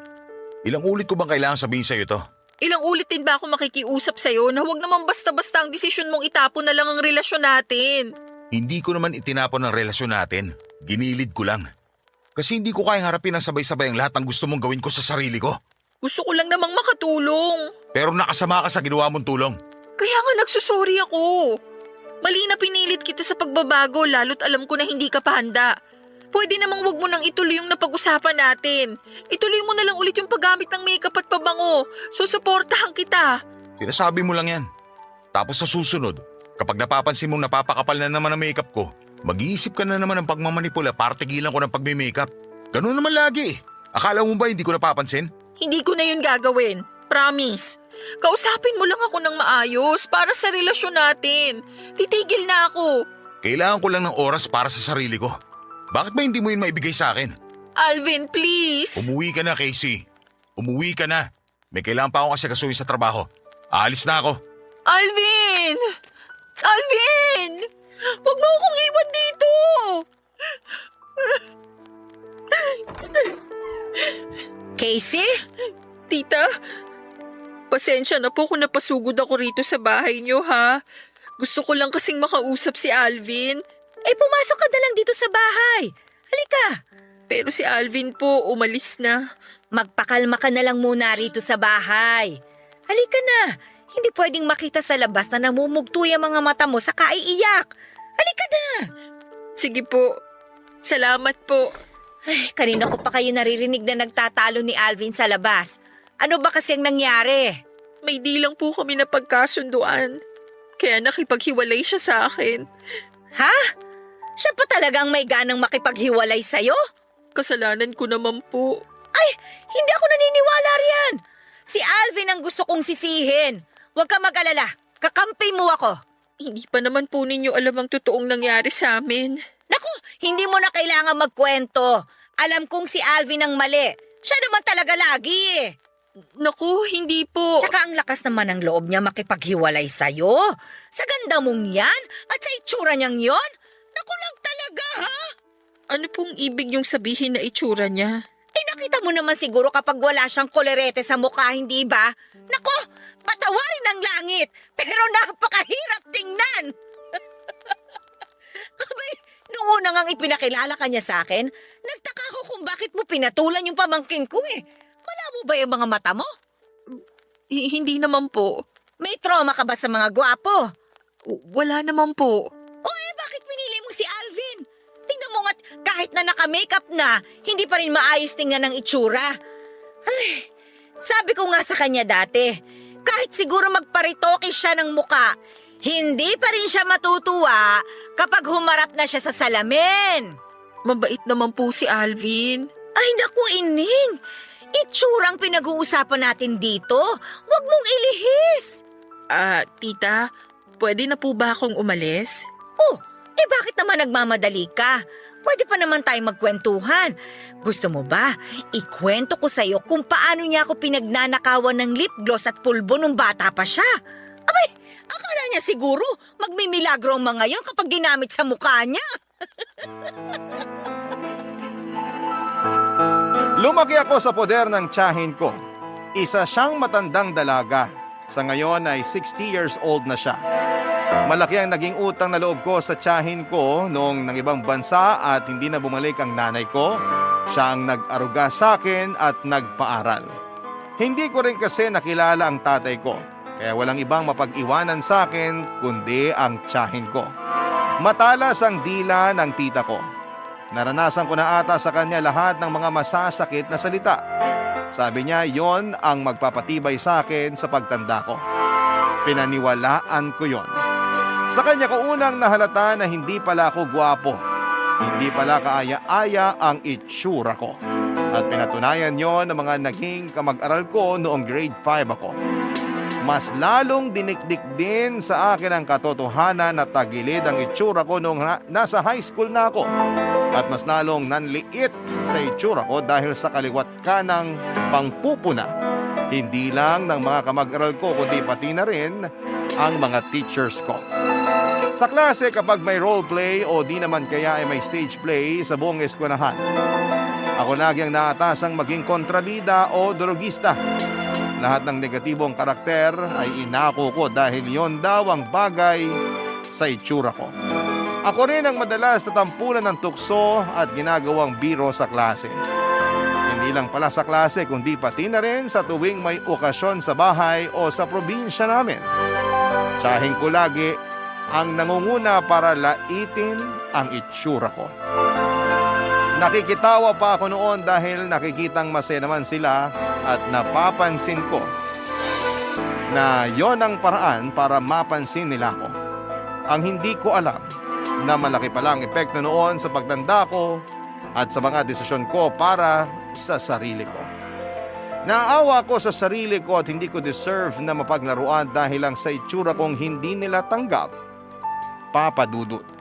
Ilang ulit ko bang kailangan sabihin sa'yo to? Ilang ulit din ba ako makikiusap sa'yo na huwag naman basta-basta ang desisyon mong itapon na lang ang relasyon natin? Hindi ko naman itinapon ang relasyon natin. Ginilid ko lang. Kasi hindi ko kayang harapin ang sabay-sabay ang lahat ng gusto mong gawin ko sa sarili ko. Gusto ko lang namang makatulong. Pero nakasama ka sa ginawa mong tulong. Kaya nga nagsusorry ako. Mali na pinilit kita sa pagbabago lalo't alam ko na hindi ka pa handa. Pwede namang wag mo nang ituloy yung napag-usapan natin. Ituloy mo na lang ulit yung paggamit ng makeup at pabango. Susuportahan kita. Sinasabi mo lang yan. Tapos sa susunod, kapag napapansin mong napapakapal na naman ang makeup ko, mag-iisip ka na naman ng pagmamanipula para tigilan ko ng pagme-makeup. Ganun naman lagi. Akala mo ba hindi ko napapansin? Hindi ko na yun gagawin. Promise. Kausapin mo lang ako ng maayos para sa relasyon natin. Titigil na ako. Kailangan ko lang ng oras para sa sarili ko. Bakit ba hindi mo yun maibigay sa akin? Alvin, please. Umuwi ka na, Casey. Umuwi ka na. May kailangan pa akong asikasuhin sa trabaho. Aalis na ako. Alvin! Alvin! Huwag mo akong iwan dito! Casey? Tita, pasensya na po kung napasugod ako rito sa bahay niyo, ha? Gusto ko lang kasing makausap si Alvin. Pumasok ka na lang dito sa bahay. Halika. Pero si Alvin po, umalis na. Magpakalma ka na lang muna rito sa bahay. Halika na. Hindi pwedeng makita sa labas na namumugtuy ang mga mata mo sa kaiiyak. Halika na. Sige po. Salamat po. Ay, kanina ko pa kayo naririnig na nagtatalo ni Alvin sa labas. Ano ba kasi ang nangyari? May di lang po kami na pagkasunduan. Kaya nakipaghiwalay siya sa akin. Ha? Siya pa talagang may ganang makipaghiwalay sa'yo? Kasalanan ko naman po. Ay, hindi ako naniniwala riyan. Si Alvin ang gusto kong sisihin. Huwag ka mag-alala. Kakampi mo ako. Hindi pa naman po ninyo alam ang totoong nangyari sa amin. Naku, hindi mo na kailangan magkwento. Alam kong si Alvin ang mali. Siya naman talaga lagi eh. Naku, hindi po. Tsaka ang lakas naman ng loob niya makipaghiwalay sa'yo. Sa ganda mong yan at sa itsura niyang yon. Naku lang talaga ha? Ano pong ibig niyong sabihin na itsura niya? Nakita mo naman siguro kapag wala siyang kolerete sa mukha, hindi ba? Naku, patawarin ng langit, pero napakahirap tingnan. Abay, noong una ngang ipinakilala ka niya sa akin, nagtaka ko kung bakit mo pinatulan yung pamangkin ko eh. Wala mo ba yung mga mata mo? Hindi naman po. May trauma ka ba sa mga gwapo? Wala naman po. Bakit pinili mo si Alvin? Tingnan mo nga't kahit na naka-makeup na, hindi pa rin maayos tingnan ng itsura. Ay, sabi ko nga sa kanya dati, kahit siguro magparitoke siya ng muka, hindi pa rin siya matutuwa kapag humarap na siya sa salamin. Mabait naman po si Alvin. Ay naku, Ining! Itsurang pinag-uusapan natin dito. Huwag mong ilihis. Tita, pwede na po ba akong umalis? Bakit naman nagmamadali ka? Pwede pa naman tayong magkwentuhan. Gusto mo ba, ikwento ko sa'yo kung paano niya ako pinagnanakawan ng lip gloss at pulbo nung bata pa siya? Abay, akala niya siguro magmimilagro ang mga yon kapag ginamit sa mukha niya. Lumaki ako sa poder ng tiyahin ko. Isa siyang matandang dalaga. Sa ngayon ay 60 years old na siya. Malaki ang naging utang na loob ko sa tiyahin ko noong nang ibang bansa at hindi na bumalik ang nanay ko. Siya ang nag-aruga sa akin at nagpaaral. Hindi ko rin kasi nakilala ang tatay ko, kaya walang ibang mapag-iwanan sa akin kundi ang tiyahin ko. Matalas ang dila ng tita ko. Naranasan ko na ata sa kanya lahat ng mga masasakit na salita. Sabi niya yon ang magpapatibay sa akin sa pagtanda ko. Pinaniwalaan ko yon. Sa kanya ko unang nahalata na hindi pala ako gwapo. Hindi pala kaaya-aya ang itsura ko. At pinatunayan yon ng mga naging kamag-aral ko noong grade 5 ako. Mas lalong dinikdik din sa akin ang katotohanan na tagilid ang itsura ko noong nasa high school na ako. At mas lalong nanliit sa itsura ko dahil sa kaliwat kanang pangpupuna. Hindi lang ng mga kamag-aral ko kundi pati na rin ang mga teachers ko. Sa klase kapag may role play o di naman kaya ay may stage play sa buong eskwelahan, ako lagi ang naatasang maging kontrabida o drogista. Lahat ng negatibong karakter ay inako ko dahil yon daw ang bagay sa itsura ko. Ako rin ang madalas natampulan ng tukso at ginagawang biro sa klase. Hindi lang pala sa klase kundi pati na rin sa tuwing may okasyon sa bahay o sa probinsya namin. Tsahin ko lagi ang nangunguna para laitin ang itsura ko. Nakikitawa pa ako noon dahil nakikitang masaya naman sila at napapansin ko na yon ang paraan para mapansin nila ako. Ang hindi ko alam na malaki pala ang epekto noon sa pagtanda ko at sa mga desisyon ko para sa sarili ko. Naawa ko sa sarili ko at hindi ko deserve na mapaglaruan dahil lang sa itsura kong hindi nila tanggap. Papa Dudut.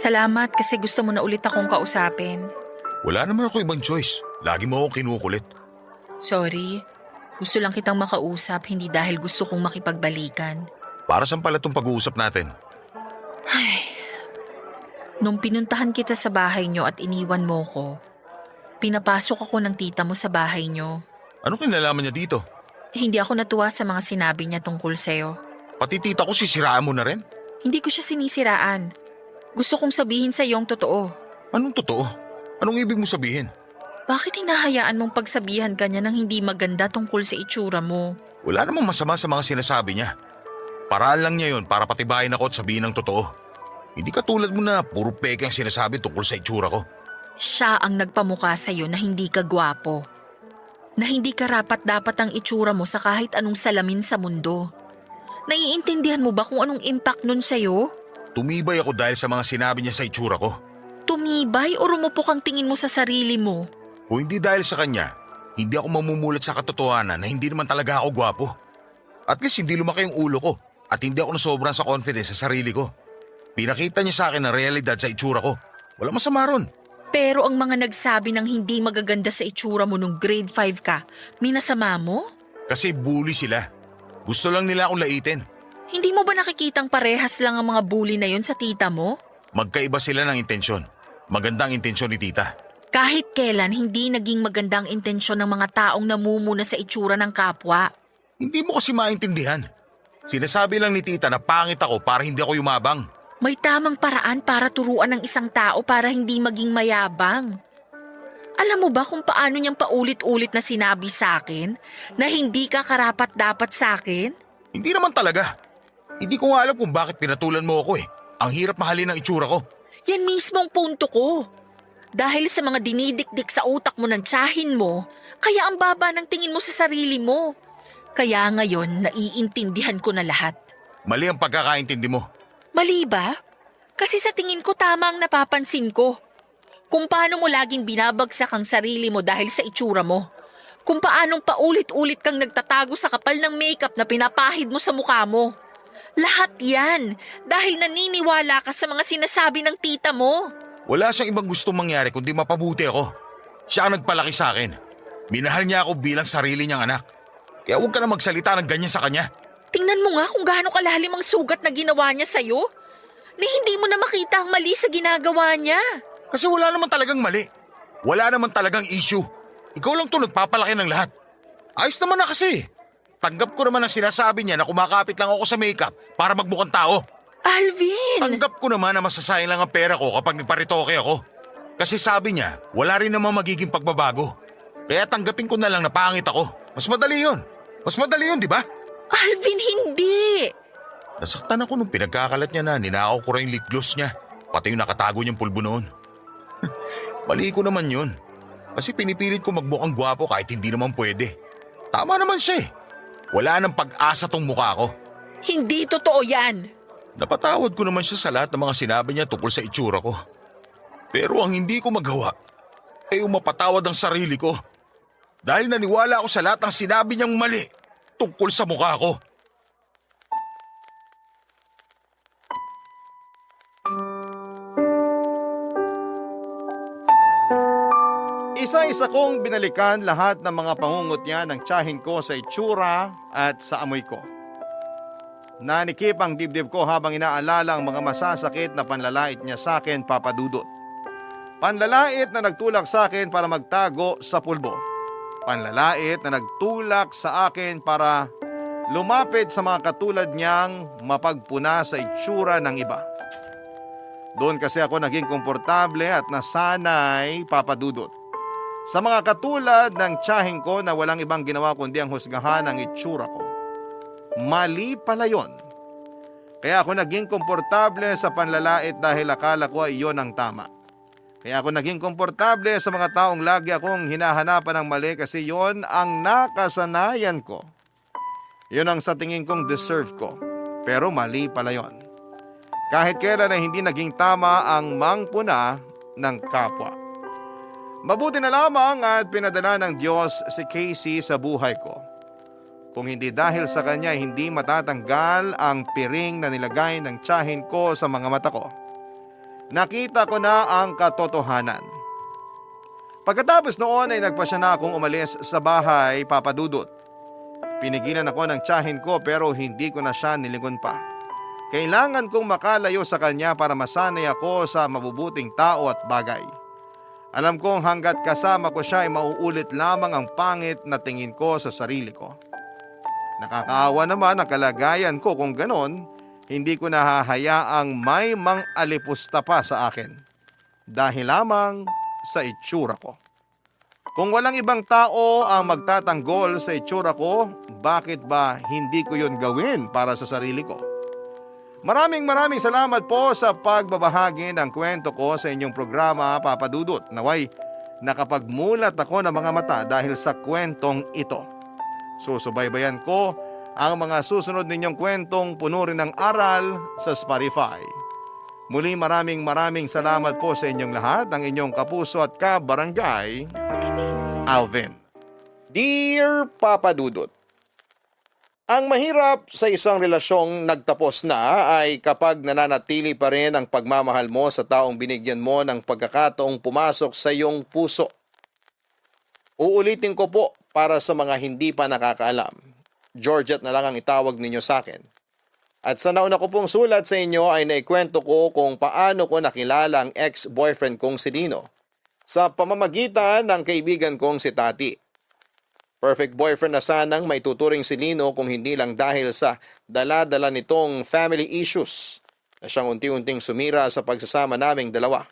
Salamat kasi gusto mo na ulit akong kausapin. Wala naman ako ibang choice. Lagi mo akong kinukulit. Sorry. Gusto lang kitang makausap, hindi dahil gusto kong makipagbalikan. Para saan pala itong pag-uusap natin? Nung pinuntahan kita sa bahay nyo at iniwan mo ko, pinapasok ako ng tita mo sa bahay nyo. Ano kinalaman niya dito? Hindi ako natuwa sa mga sinabi niya tungkol sa'yo. Pati tita ko sisiraan mo na rin? Hindi ko siya sinisiraan. Gusto kong sabihin sa iyong totoo. Anong totoo? Anong ibig mo sabihin? Bakit hinahayaan mong pagsabihan ka niya ng hindi maganda tungkol sa itsura mo? Wala namang masama sa mga sinasabi niya. Paraan lang niya yon para patibayin ako at sabihin ng totoo. Hindi katulad mo na puro peke ang sinasabi tungkol sa itsura ko. Siya ang nagpamukha sa iyo na hindi ka gwapo. Na hindi karapat-dapat ang itsura mo sa kahit anong salamin sa mundo. Naiintindihan mo ba kung anong impact nun sa'yo? Tumibay ako dahil sa mga sinabi niya sa itsura ko. Tumibay o rumupok ang tingin mo sa sarili mo? Kung hindi dahil sa kanya, hindi ako mamumulat sa katotohanan na hindi naman talaga ako gwapo. At least hindi lumaki yung ulo ko at hindi ako nasobran sa confidence sa sarili ko. Pinakita niya sa akin ang realidad sa itsura ko. Wala masama ron. Pero ang mga nagsabi ng hindi magaganda sa itsura mo nung grade 5 ka, minasama mo? Kasi bully sila. Gusto lang nila akong laitin. Hindi mo ba nakikitang parehas lang ang mga bully na yon sa tita mo? Magkaiba sila ng intensyon. Magandang intensyon ni tita. Kahit kailan hindi naging magandang intensyon ng mga taong namumuna sa itsura ng kapwa. Hindi mo kasi maintindihan. Sinasabi lang ni tita na pangit ako para hindi ako yumabang. May tamang paraan para turuan ng isang tao para hindi maging mayabang. Alam mo ba kung paano niyang paulit-ulit na sinabi sa akin na hindi ka karapat-dapat sa akin? Hindi naman talaga. Hindi ko nga alam kung bakit pinatulan mo ako eh. Ang hirap mahalin ng itsura ko. Yan mismo ang punto ko. Dahil sa mga dinidikdik sa utak mo ng tiyahin mo, kaya ang baba ng tingin mo sa sarili mo. Kaya ngayon, naiintindihan ko na lahat. Mali ang pagkakaintindi mo. Mali ba? Kasi sa tingin ko tama ang napapansin ko. Kung paano mo laging binabagsak ang sarili mo dahil sa itsura mo. Kung paanong paulit-ulit kang nagtatago sa kapal ng makeup na pinapahid mo sa mukha mo. Lahat yan dahil naniniwala ka sa mga sinasabi ng tita mo. Wala siyang ibang gustong mangyari kundi mapabuti ako. Siya ang nagpalaki sa akin. Minahal niya ako bilang sarili niyang anak. Kaya huwag ka na magsalita ng ganyan sa kanya. Tingnan mo nga kung gaano kalalim ang sugat na ginawa niya sa'yo. Ni hindi mo na makita ang mali sa ginagawa niya. Kasi wala naman talagang mali. Wala naman talagang issue. Ikaw lang to nagpapalaki ng lahat. Ayos naman na kasi. Tanggap ko naman ang sinasabi niya na kumakapit lang ako sa makeup para magmukhang tao. Alvin! Tanggap ko naman na masasayang lang ang pera ko kapag nagparitoke ako. Kasi sabi niya, wala rin naman magiging pagbabago. Kaya tanggapin ko na lang na pangit ako. Mas madali yun. Mas madali yun, di ba? Alvin, hindi! Nasaktan ako nung pinagkakalat niya na ninakaw ko rin yung lip gloss niya. Pati yung nakatago niyang pulbo noon. Mali ko naman yun. Kasi pinipilit ko magmukhang gwapo kahit hindi naman pwede. Tama naman siya eh. Wala nang pag-asa tong mukha ko. Hindi totoo yan! Napatawad ko naman siya sa lahat ng mga sinabi niya tungkol sa itsura ko. Pero ang hindi ko magawa ay mapatawad ang sarili ko. Dahil naniwala ako sa lahat ng sinabi niyang mali tungkol sa mukha ko. Isa-isa kong binalikan lahat ng mga pangungot niya ng tiyahin ko sa itsura at sa amoy ko. Nanikip ang dibdib ko habang inaalala ang mga masasakit na panlalait niya sa akin, Papa Dudut. Panlalait na nagtulak sa akin para magtago sa pulbo. Panlalait na nagtulak sa akin para lumapit sa mga katulad niyang mapagpuna sa itsura ng iba. Doon kasi ako naging komportable at nasanay, Papa Dudut. Sa mga katulad ng tiyahin ko na walang ibang ginawa kundi ang husgahan ng itsura ko. Mali pala yon. Kaya ako naging komportable sa panlalait dahil akala ko ay iyon ang tama. Kaya ako naging komportable sa mga taong lagi akong hinahanapan ng mali kasi yon ang nakasanayan ko. Yun ang sa tingin kong deserve ko. Pero mali pala yon. Kahit kailan ay hindi naging tama ang mangpuna ng kapwa. Mabuti na lamang at pinadala ng Diyos si Casey sa buhay ko. Kung hindi dahil sa kanya, hindi matatanggal ang piring na nilagay ng tiyahin ko sa mga mata ko. Nakita ko na ang katotohanan. Pagkatapos noon ay nagpasya na akong umalis sa bahay, Papa Dudut. Pinigilan ako ng tiyahin ko pero hindi ko na siya nilingon pa. Kailangan kong makalayo sa kanya para masanay ako sa mabubuting tao at bagay. Alam kong hanggat kasama ko siya ay mauulit lamang ang pangit na tingin ko sa sarili ko. Nakakaawa naman ang kalagayan ko kung ganon, hindi ko nahahayaang may mang-alipusta pa sa akin. Dahil lamang sa itsura ko. Kung walang ibang tao ang magtatanggol sa itsura ko, bakit ba hindi ko yun gawin para sa sarili ko? Maraming salamat po sa pagbabahagi ng kwento ko sa inyong programa, Papa Dudut. Naway, nakapagmulat ako ng mga mata dahil sa kwentong ito. Susubaybayan ko ang mga susunod ninyong kwentong puno rin ng aral sa Spotify. Muli maraming salamat po sa inyong lahat, ang inyong kapuso at kabarangay, Alvin. Dear Papa Dudut, ang mahirap sa isang relasyong nagtapos na ay kapag nananatili pa rin ang pagmamahal mo sa taong binigyan mo ng pagkakataong pumasok sa iyong puso. Uulitin ko po para sa mga hindi pa nakakaalam. Georgette na lang ang itawag ninyo sa akin. At sa nauna ko pong sulat sa inyo ay naikwento ko kung paano ko nakilala ang ex-boyfriend kong si Lino sa pamamagitan ng kaibigan kong si Tati. Perfect boyfriend na sanang may tuturing si Lino kung hindi lang dahil sa dala-dala nitong family issues na siyang unti-unting sumira sa pagsasama naming dalawa.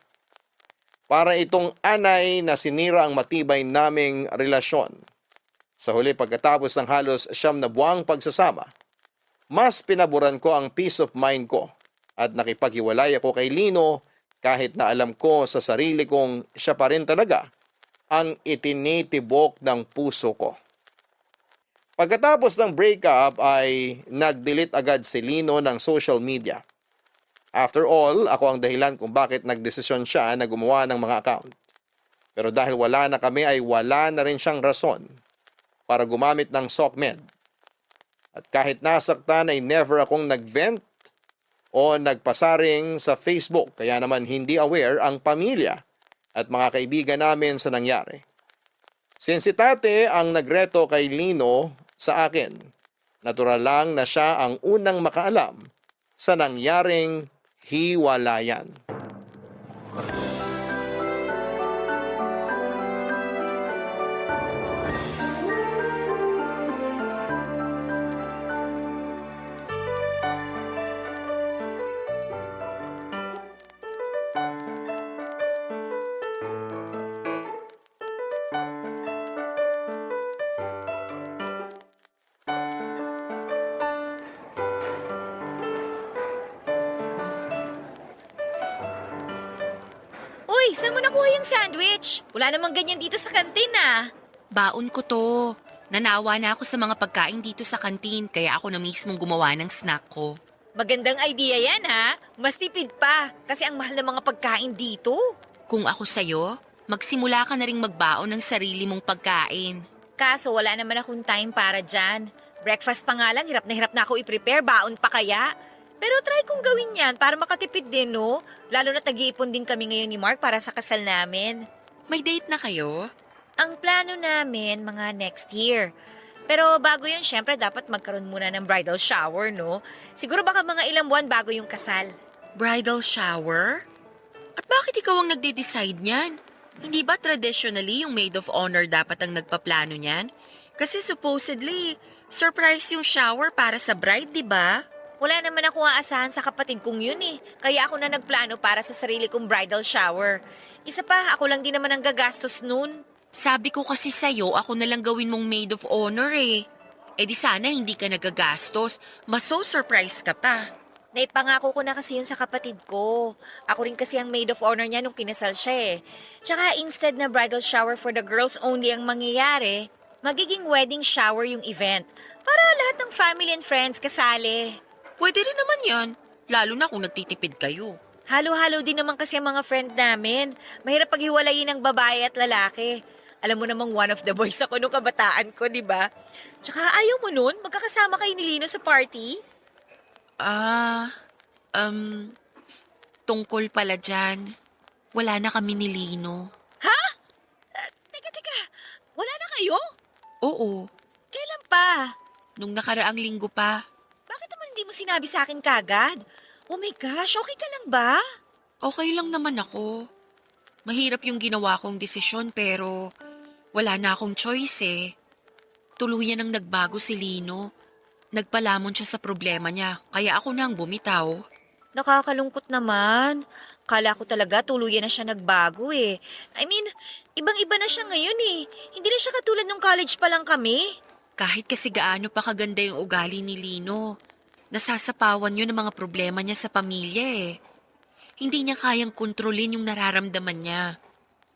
Para itong anay na sinira ang matibay naming relasyon. Sa huli pagkatapos ng halos 9 na buwang pagsasama, mas pinaboran ko ang peace of mind ko at nakipaghiwalay ako kay Lino kahit na alam ko sa sarili kong siya pa rin talaga ang itinitibok ng puso ko. Pagkatapos ng breakup ay nag-delete agad si Lino ng social media. After all, ako ang dahilan kung bakit nagdesisyon siya na gumawa ng mga account. Pero dahil wala na kami ay wala na rin siyang rason para gumamit ng SOCMED. At kahit nasaktan ay never akong nag-vent o nagpasaring sa Facebook, kaya naman hindi aware ang pamilya at mga kaibigan namin sa nangyari. Since si Tate ang nagreto kay Lino sa akin, natural lang na siya ang unang makaalam sa nangyaring hiwalayan. Uy, saan mo nakuha yung sandwich? Wala namang ganyan dito sa kantin ah. Baon ko to. Nanawa na ako sa mga pagkain dito sa kantin kaya ako na mismong gumawa ng snack ko. Magandang idea yan ha. Mas tipid pa kasi ang mahal ng mga pagkain dito. Kung ako sa'yo, magsimula ka na ring magbaon ng sarili mong pagkain. Kaso wala naman akong time para dyan. Breakfast pa nga lang, hirap na ako i-prepare, baon pa kaya. Pero try kong gawin yan para makatipid din, no? Lalo na nag-iipon din kami ngayon ni Mark para sa kasal namin. May date na kayo? Ang plano namin, mga next year. Pero bago yun, syempre dapat magkaroon muna ng bridal shower, no? Siguro baka mga ilang buwan bago yung kasal. Bridal shower? At bakit ikaw ang nagde-decide niyan? Hindi ba traditionally yung maid of honor dapat ang nagpaplano niyan? Kasi supposedly, surprise yung shower para sa bride, di ba? Wala naman ako aasahan sa kapatid kong yun eh. Kaya ako na nagplano para sa sarili kong bridal shower. Isa pa, ako lang din naman ang gagastos nun. Sabi ko kasi sa'yo, ako na lang gawin mong maid of honor eh. Eh di sana hindi ka nagagastos, mas so surprise ka pa. Naipangako ko na kasi yun sa kapatid ko. Ako rin kasi ang maid of honor niya nung kinasal siya eh. Tsaka instead na bridal shower for the girls only ang mangyayari, magiging wedding shower yung event. Para lahat ng family and friends kasali. Pwede rin naman yan, lalo na kung nagtitipid kayo. Halo-halo din naman kasi ang mga friend namin. Mahirap paghiwalayin ng babae at lalaki. Alam mo namang one of the boys ako nung kabataan ko, di ba? Tsaka ayaw mo nun? Magkakasama kayo ni Lino sa party? Tungkol pala dyan. Wala na kami ni Lino. Teka. Wala na kayo? Oo, Kailan pa? nung nakaraang linggo pa. Bakit naman hindi mo sinabi sa akin kagad? Oh my gosh, okay ka lang ba? Okay lang naman ako. Mahirap yung ginawa kong desisyon pero wala na akong choice eh. Tuluyan ang nagbago si Lino. Nagpalamon siya sa problema niya, kaya ako na ang bumitaw. Nakakalungkot naman. Kala ko talaga tuluyan na siya nagbago eh. I mean, ibang-iba na siya ngayon eh. Hindi na siya katulad nung college pa lang kami. Kahit kasi gaano pa kaganda yung ugali ni Lino, nasasapawan yun ng mga problema niya sa pamilya eh. Hindi niya kayang kontrolin yung nararamdaman niya.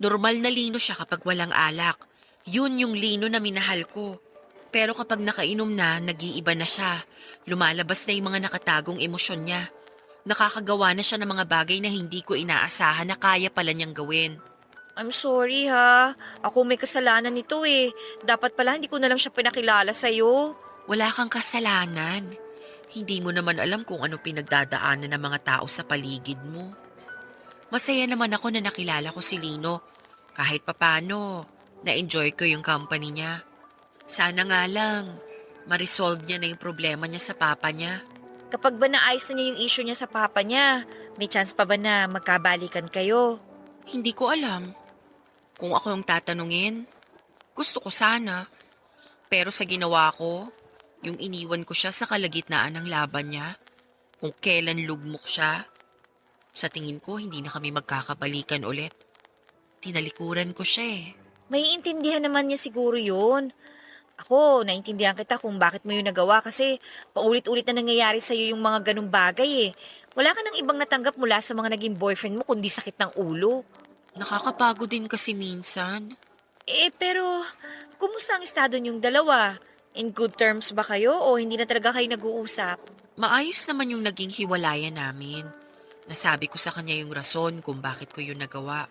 Normal na Lino siya kapag walang alak. Yun yung Lino na minahal ko. Pero kapag nakainom na, nag-iiba na siya. Lumalabas na yung mga nakatagong emosyon niya. Nakakagawa na siya ng mga bagay na hindi ko inaasahan na kaya pala niyang gawin. I'm sorry ha. Ako may kasalanan nito eh. Dapat pala hindi ko na lang siya pinakilala sa'yo. Wala kang kasalanan. Hindi mo naman alam kung ano pinagdadaanan ng mga tao sa paligid mo. Masaya naman ako na nakilala ko si Lino. Kahit papano, na-enjoy ko yung company niya. Sana nga lang, ma-resolve niya na yung problema niya sa papa niya. Kapag ba naayos na niya yung issue niya sa papa niya, may chance pa ba na magkabalikan kayo? Hindi ko alam. Kung ako yung tatanungin, gusto ko sana. Pero sa ginawa ko, yung iniwan ko siya sa kalagitnaan ng laban niya, kung kailan lugmok siya, sa tingin ko hindi na kami magkakabalikan ulit. Tinalikuran ko siya eh. May intindihan naman niya siguro yun. Ako, naintindihan kita kung bakit mo yun nagawa kasi paulit-ulit na nangyayari sa'yo yung mga ganong bagay eh. Wala ka nang ibang natanggap mula sa mga naging boyfriend mo kundi sakit ng ulo. Nakakapagod din kasi minsan. Pero, kumusta ang estado niyong dalawa? In good terms ba kayo o hindi na talaga kayo nag-uusap? Maayos naman yung naging hiwalayan namin. Nasabi ko sa kanya yung rason kung bakit ko yun nagawa.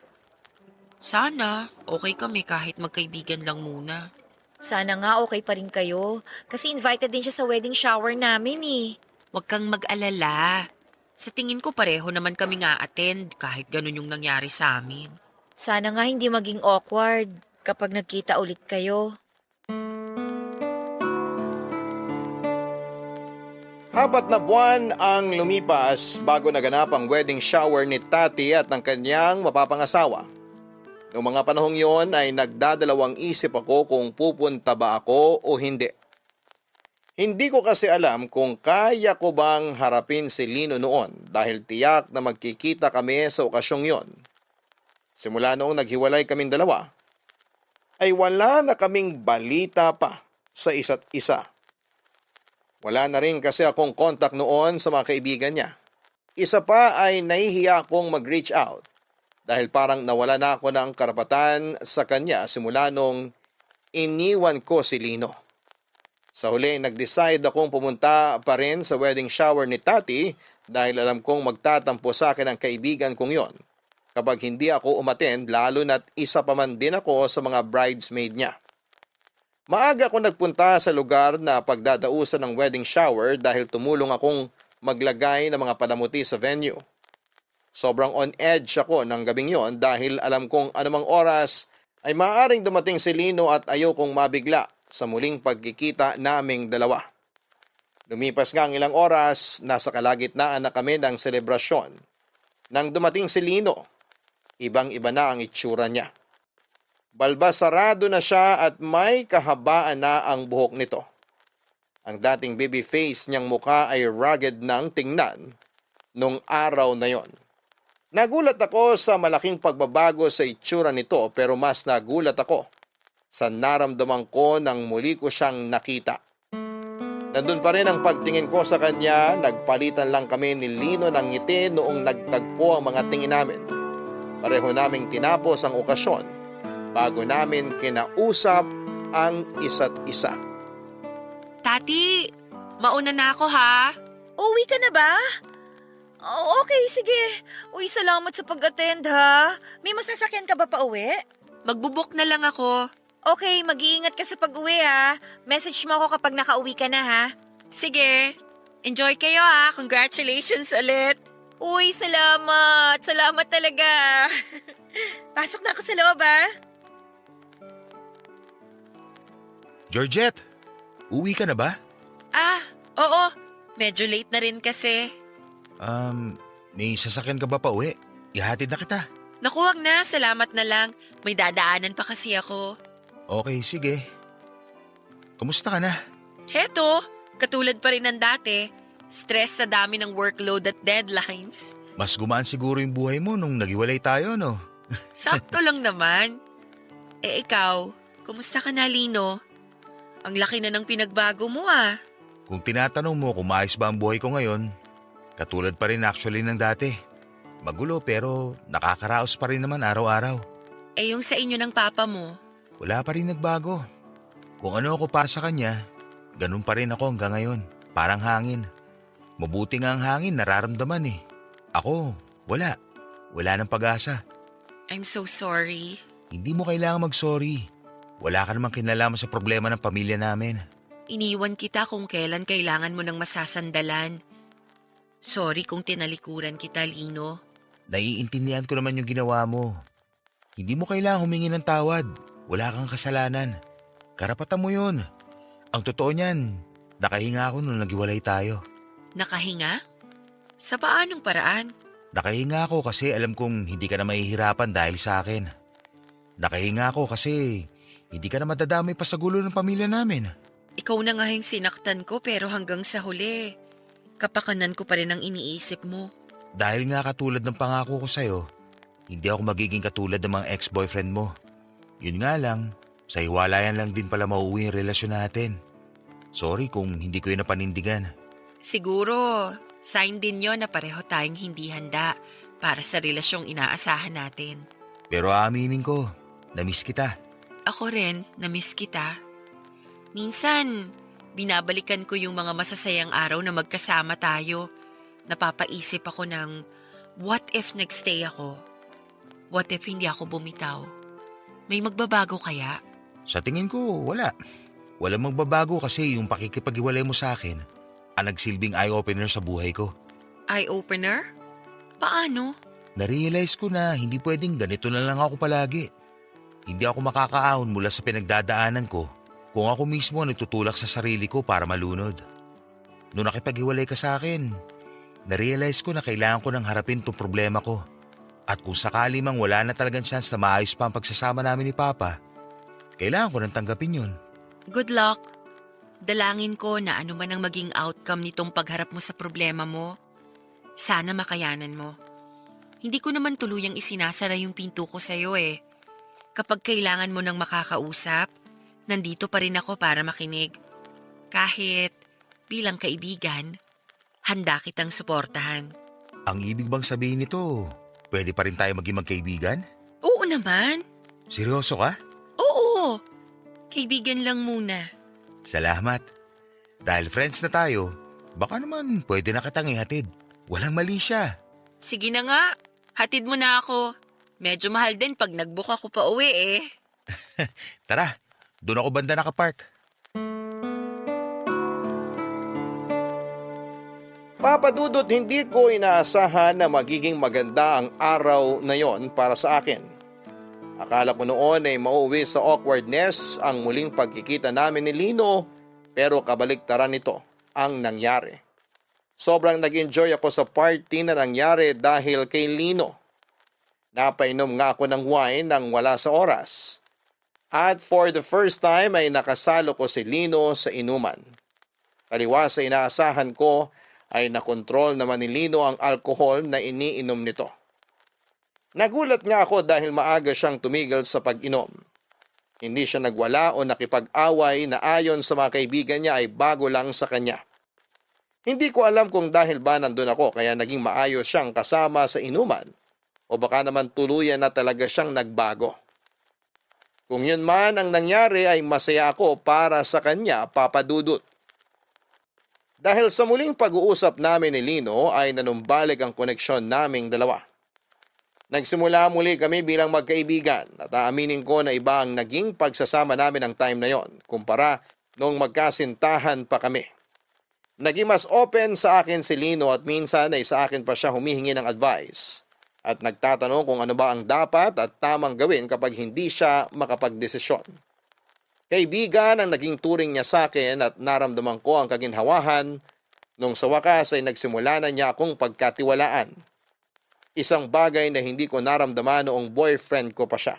Sana, okay kami kahit magkaibigan lang muna. Sana nga okay pa rin kayo kasi invited din siya sa wedding shower namin eh. Huwag kang mag-alala. Sa tingin ko pareho naman kami nga attend kahit ganun yung nangyari sa amin. Sana nga hindi maging awkward kapag nagkita ulit kayo. 4 na buwan ang lumipas bago naganap ang wedding shower ni Tati at ng kanyang mapapangasawa. Noong mga panahong yon ay nagdadalawang isip ako kung pupunta ba ako o hindi. Hindi ko kasi alam kung kaya ko bang harapin si Lino noon dahil tiyak na magkikita kami sa okasyong yon. Simula noong naghiwalay kaming dalawa, ay wala na kaming balita pa sa isa't isa. Wala na rin kasi akong contact noon sa mga kaibigan niya. Isa pa ay nahihiya akong mag-reach out dahil parang nawala na ako ng karapatan sa kanya simula nung iniwan ko si Lino. Sa huli, nag-decide akong pumunta pa rin sa wedding shower ni Tati dahil alam kong magtatampo sa akin ang kaibigan kong yon kapag hindi ako umattend, lalo na't isa pa man din ako sa mga bridesmaid niya. Maaga ako nagpunta sa lugar na pagdadausan ng wedding shower dahil tumulong akong maglagay ng mga panamuti sa venue. Sobrang on edge ako ng gabing yon dahil alam kong anumang oras ay maaaring dumating si Lino at ayokong mabigla sa muling pagkikita naming dalawa. Lumipas nga ang ilang oras, nasa kalagitnaan na kami ng selebrasyon. Nang dumating si Lino, ibang-iba na ang itsura niya. Balbasarado na siya at may kahabaan na ang buhok nito. Ang dating baby face niyang mukha ay rugged nang tingnan nung araw na yon. Nagulat ako sa malaking pagbabago sa itsura nito pero mas nagulat ako sa naramdaman ko nang muli ko siyang nakita. Nandun pa rin ang pagtingin ko sa kanya, nagpalitan lang kami ni Lino ng ngiti noong nagtagpo ang mga tingin namin. Pareho naming tinapos ang okasyon bago namin kinausap ang isa't isa. Tati, mauna na ako ha. Uwi ka na ba? Oh, okay, sige. Uy, salamat sa pag-attend ha. May masasakyan ka ba pa uwi? Magbubuk na lang ako. Okay, mag-iingat ka sa pag-uwi ha. Message mo ako kapag nakauwi ka na ha. Sige, enjoy kayo ha. Congratulations ulit. Uy, salamat. Salamat talaga. Pasok na ako sa loob ha. Georgette, uwi ka na ba? Oo. Medyo late na rin kasi. May sasakyan ka ba pa uwi? Ihatid na kita. Naku, wag na. Salamat na lang. May dadaanan pa kasi ako. Okay, sige. Kumusta ka na? Heto, katulad pa rin ng dati. Stress sa dami ng workload at deadlines. Mas gumaan siguro yung buhay mo nung naghiwalay tayo, no? Sakto lang naman. Ikaw, kumusta ka na, Lino? Ang laki na ng pinagbago mo ah. Kung tinatanong mo kung maayos ba ang buhay ko ngayon, katulad pa rin actually ng dati. Magulo pero nakakaraos pa rin naman araw-araw. Yung sa inyo ng papa mo, Wala pa rin nagbago. Kung ano ako para sa kanya, ganun pa rin ako hanggang ngayon. Parang hangin. Mabuti nga ang hangin, nararamdaman eh. Ako, wala. Wala ng pag-asa. I'm so sorry. Hindi mo kailangan mag-sorry. Wala ka namang kinalaman sa problema ng pamilya namin. Iniwan kita kung kailan kailangan mo ng masasandalan. Sorry kung tinalikuran kita, Lino. Naiintindihan ko naman yung ginawa mo. Hindi mo kailangan humingi ng tawad. Wala kang kasalanan. Karapatan mo yun. Ang totoo niyan, nakahinga ako nung naghiwalay tayo. Nakahinga? Sa paanong paraan? Nakahinga ako kasi alam kong hindi ka na mahihirapan dahil sa akin. Nakahinga ako kasi hindi ka na madadamay pa sa gulo ng pamilya namin. Ikaw na nga yung sinaktan ko pero hanggang sa huli, kapakanan ko pa rin ang iniisip mo. Dahil nga katulad ng pangako ko sa'yo, hindi ako magiging katulad ng mga ex-boyfriend mo. Yun nga lang, sa hiwalayan lang din pala mauwi yung relasyon natin. Sorry kung hindi ko yun napanindigan. Siguro, sign din yon na pareho tayong hindi handa para sa relasyong inaasahan natin. Pero aaminin ko, na-miss kita. Ako rin, na-miss kita. Minsan, binabalikan ko yung mga masasayang araw na magkasama tayo. Napapaisip ako ng, what if nagstay ako? What if hindi ako bumitaw? May magbabago kaya? Sa tingin ko, wala. Walang magbabago kasi yung pakikipag-iwalay mo sa akin ang nagsilbing eye-opener sa buhay ko. Eye-opener? Paano? Narealize ko na hindi pwedeng ganito na lang ako palagi. Hindi ako makakaahon mula sa pinagdadaanan ko kung ako mismo ang nagtutulak sa sarili ko para malunod. Noong nakipag-iwalay ka sa akin, narealize ko na kailangan ko nang harapin tong problema ko. At kung sakali mang wala na talagang chance na maayos pa ang pagsasama namin ni Papa, kailangan ko nang tanggapin yun. Good luck. Dalangin ko na ano man ang maging outcome nitong pagharap mo sa problema mo, sana makayanan mo. Hindi ko naman tuluyang isinasara yung pinto ko sa'yo eh. Kapag kailangan mo ng makakausap, nandito pa rin ako para makinig. Kahit bilang kaibigan, handa kitang suportahan. Ang ibig bang sabihin nito, pwede pa rin tayo maging magkaibigan? Oo naman. Seryoso ka? Oo. Kaibigan lang muna. Salamat. Dahil friends na tayo, baka naman pwede na kitang ihatid. Walang mali siya. Sige na nga. Hatid mo na ako. Medyo mahal din pag nag-book ako pa uwi eh. Tara, doon ako banda nakapark. Papadudot, hindi ko inaasahan na magiging maganda ang araw na yon para sa akin. Akala ko noon ay mauwi sa awkwardness ang muling pagkikita namin ni Lino, pero kabaliktaran nito ang nangyari. Sobrang nag-enjoy ako sa party na nangyari dahil kay Lino. Napainom nga ako ng wine nang wala sa oras. At for the first time ay nakasalo ko si Lino sa inuman. Kaliwa sa inaasahan ko ay nakontrol naman ni Lino ang alkohol na iniinom nito. Nagulat nga ako dahil maaga siyang tumigil sa pag-inom. Hindi siya nagwala o nakipag-away na ayon sa mga kaibigan niya ay bago lang sa kanya. Hindi ko alam kung dahil ba nandun ako kaya naging maayos siyang kasama sa inuman o baka naman tuluyan na talaga siyang nagbago. Kung yun man ang nangyari ay masaya ako para sa kanya, Papa Dudut. Dahil sa muling pag-uusap namin ni Lino ay nanumbalik ang koneksyon naming dalawa. Nagsimula muli kami bilang magkaibigan at aaminin ko na iba ang naging pagsasama namin ng time na yon kumpara noong magkasintahan pa kami. Naging mas open sa akin si Lino at minsan ay sa akin pa siya humihingi ng advice at nagtatanong kung ano ba ang dapat at tamang gawin kapag hindi siya makapagdesisyon. Kaibigan ang naging turing niya sa akin at naramdaman ko ang kaginhawahan nung sa wakas ay nagsimula na niya akong pagkatiwalaan. Isang bagay na hindi ko naramdaman noong boyfriend ko pa siya.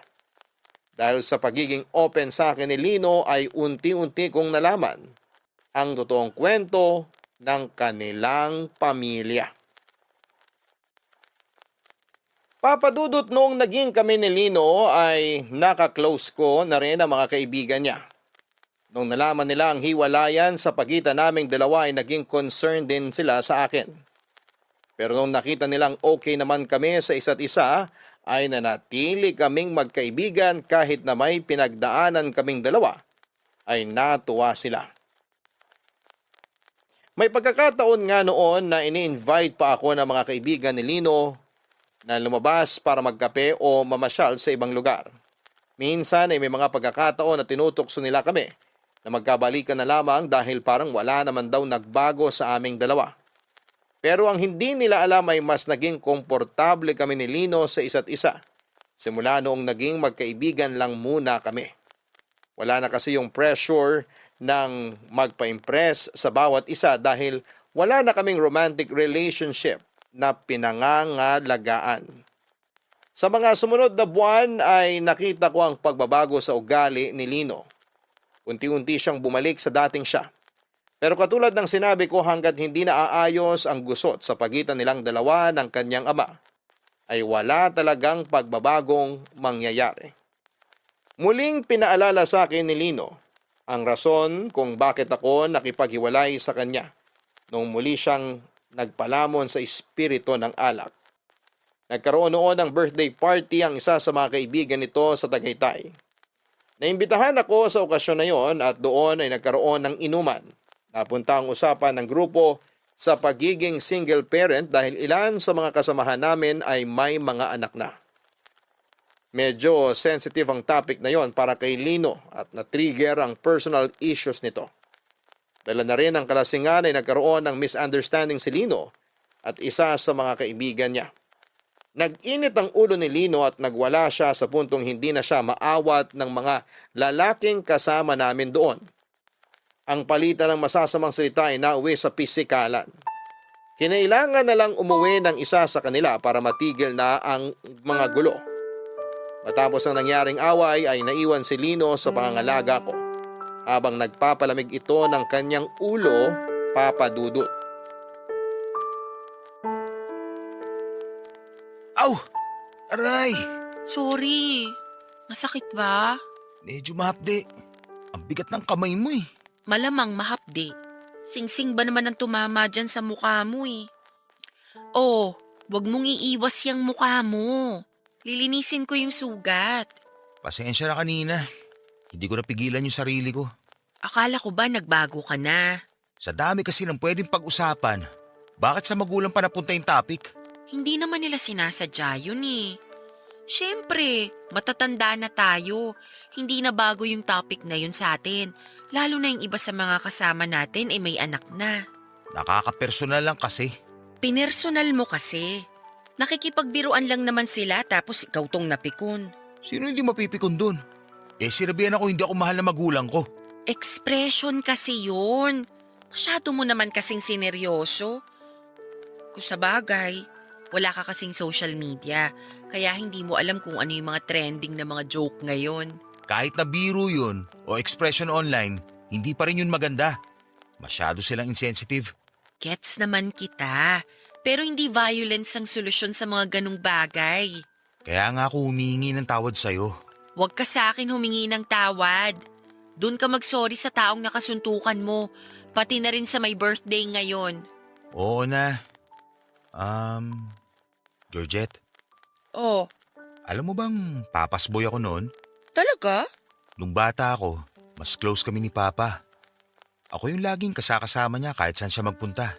Dahil sa pagiging open sa akin ni Lino ay unti-unti kong nalaman ang totoong kwento ng kanilang pamilya. Papadudot, noong naging kami ni Lino ay naka-close ko na rin ang mga kaibigan niya. Nung nalaman nila ang hiwalayan sa pagitan naming dalawa ay naging concerned din sila sa akin. Pero nung nakita nilang okay naman kami sa isa't isa, ay nanatili kaming magkaibigan kahit na may pinagdaanan kaming dalawa, ay natuwa sila. May pagkakataon nga noon na ini-invite pa ako ng mga kaibigan ni Lino na lumabas para magkape o mamasyal sa ibang lugar. Minsan ay may mga pagkakataon na tinutokso nila kami na magkabalikan na lamang dahil parang wala naman daw nagbago sa aming dalawa. Pero ang hindi nila alam ay mas naging komportable kami ni Lino sa isa't isa. Simula noong naging magkaibigan lang muna kami. Wala na kasi yung pressure ng magpa-impress sa bawat isa dahil wala na kaming romantic relationship na pinangangalagaan. Sa mga sumunod na buwan ay nakita ko ang pagbabago sa ugali ni Lino. Unti-unti siyang bumalik sa dating siya. Pero katulad ng sinabi ko, hanggat hindi naaayos ang gusot sa pagitan nilang dalawa ng kanyang ama, ay wala talagang pagbabagong mangyayari. Muling pinaalala sa akin ni Lino ang rason kung bakit ako nakipaghiwalay sa kanya nung muli siyang nagpalamon sa espiritu ng alak. Nagkaroon noon ng birthday party ang isa sa mga kaibigan nito sa Tagaytay. Naimbitahan ako sa okasyon na yon at doon ay nagkaroon ng inuman. Napunta ang usapan ng grupo sa pagiging single parent dahil ilan sa mga kasamahan namin ay may mga anak na. Medyo sensitive ang topic na yon para kay Lino at na-trigger ang personal issues nito. Dala na rin ang kalasingan ay nagkaroon ng misunderstanding si Lino at isa sa mga kaibigan niya. Nag-init ang ulo ni Lino at nagwala siya sa puntong hindi na siya maawat ng mga lalaking kasama namin doon. Ang palitan ng masasamang salita ay nauwi sa pisikalan. Kinailangan na lang umuwi ng isa sa kanila para matigil na ang mga gulo. Matapos ang nangyaring away ay naiwan si Lino sa pangangalaga ko habang nagpapalamig ito ng kanyang ulo, Papa Dudut. Aw! Aray! Sorry. Masakit ba? Medyo mahapde. Ang bigat ng kamay mo eh. Malamang mahapdi. Singsing ba naman ang tumama dyan sa mukha mo eh? Oh, Huwag mong iiwas yung mukha mo. Lilinisin ko yung sugat. Pasensya na kanina. Hindi ko napigilan yung sarili ko. Akala ko ba nagbago ka na? Sa dami kasi ng pwedeng pag-usapan, bakit sa magulang pa napunta yung topic? Hindi naman nila sinasadya yun eh. Siyempre, matatanda na tayo. Hindi na bago yung topic na yun sa atin. Lalo na yung iba sa mga kasama natin ay may anak na. Nakaka-personal lang kasi. Pinersonal mo kasi. Nakikipagbiruan lang naman sila tapos ikaw tong napikon. Sino hindi mapipikon dun? Sinabihan ako hindi ako mahal na magulang ko. Expression kasi yun. Masyado mo naman kasing sineryoso. Kung sa bagay, wala ka kasing social media. Kaya hindi mo alam kung ano yung mga trending na mga joke ngayon. Kahit na biro yun o expression online, hindi pa rin yun maganda. Masyado silang insensitive. Gets naman kita. Pero hindi violence ang solusyon sa mga ganong bagay. Kaya nga ako humihingi ng tawad sa'yo. Huwag ka sa akin humingi ng tawad. Doon ka mag-sorry sa taong nakasuntukan mo, pati na rin sa may birthday ngayon. Oo na. Georgette, Oh, alam mo bang papasboy ako noon? talaga? Nung bata ako, mas close kami ni Papa. Ako yung laging kasakasama niya kahit saan siya magpunta.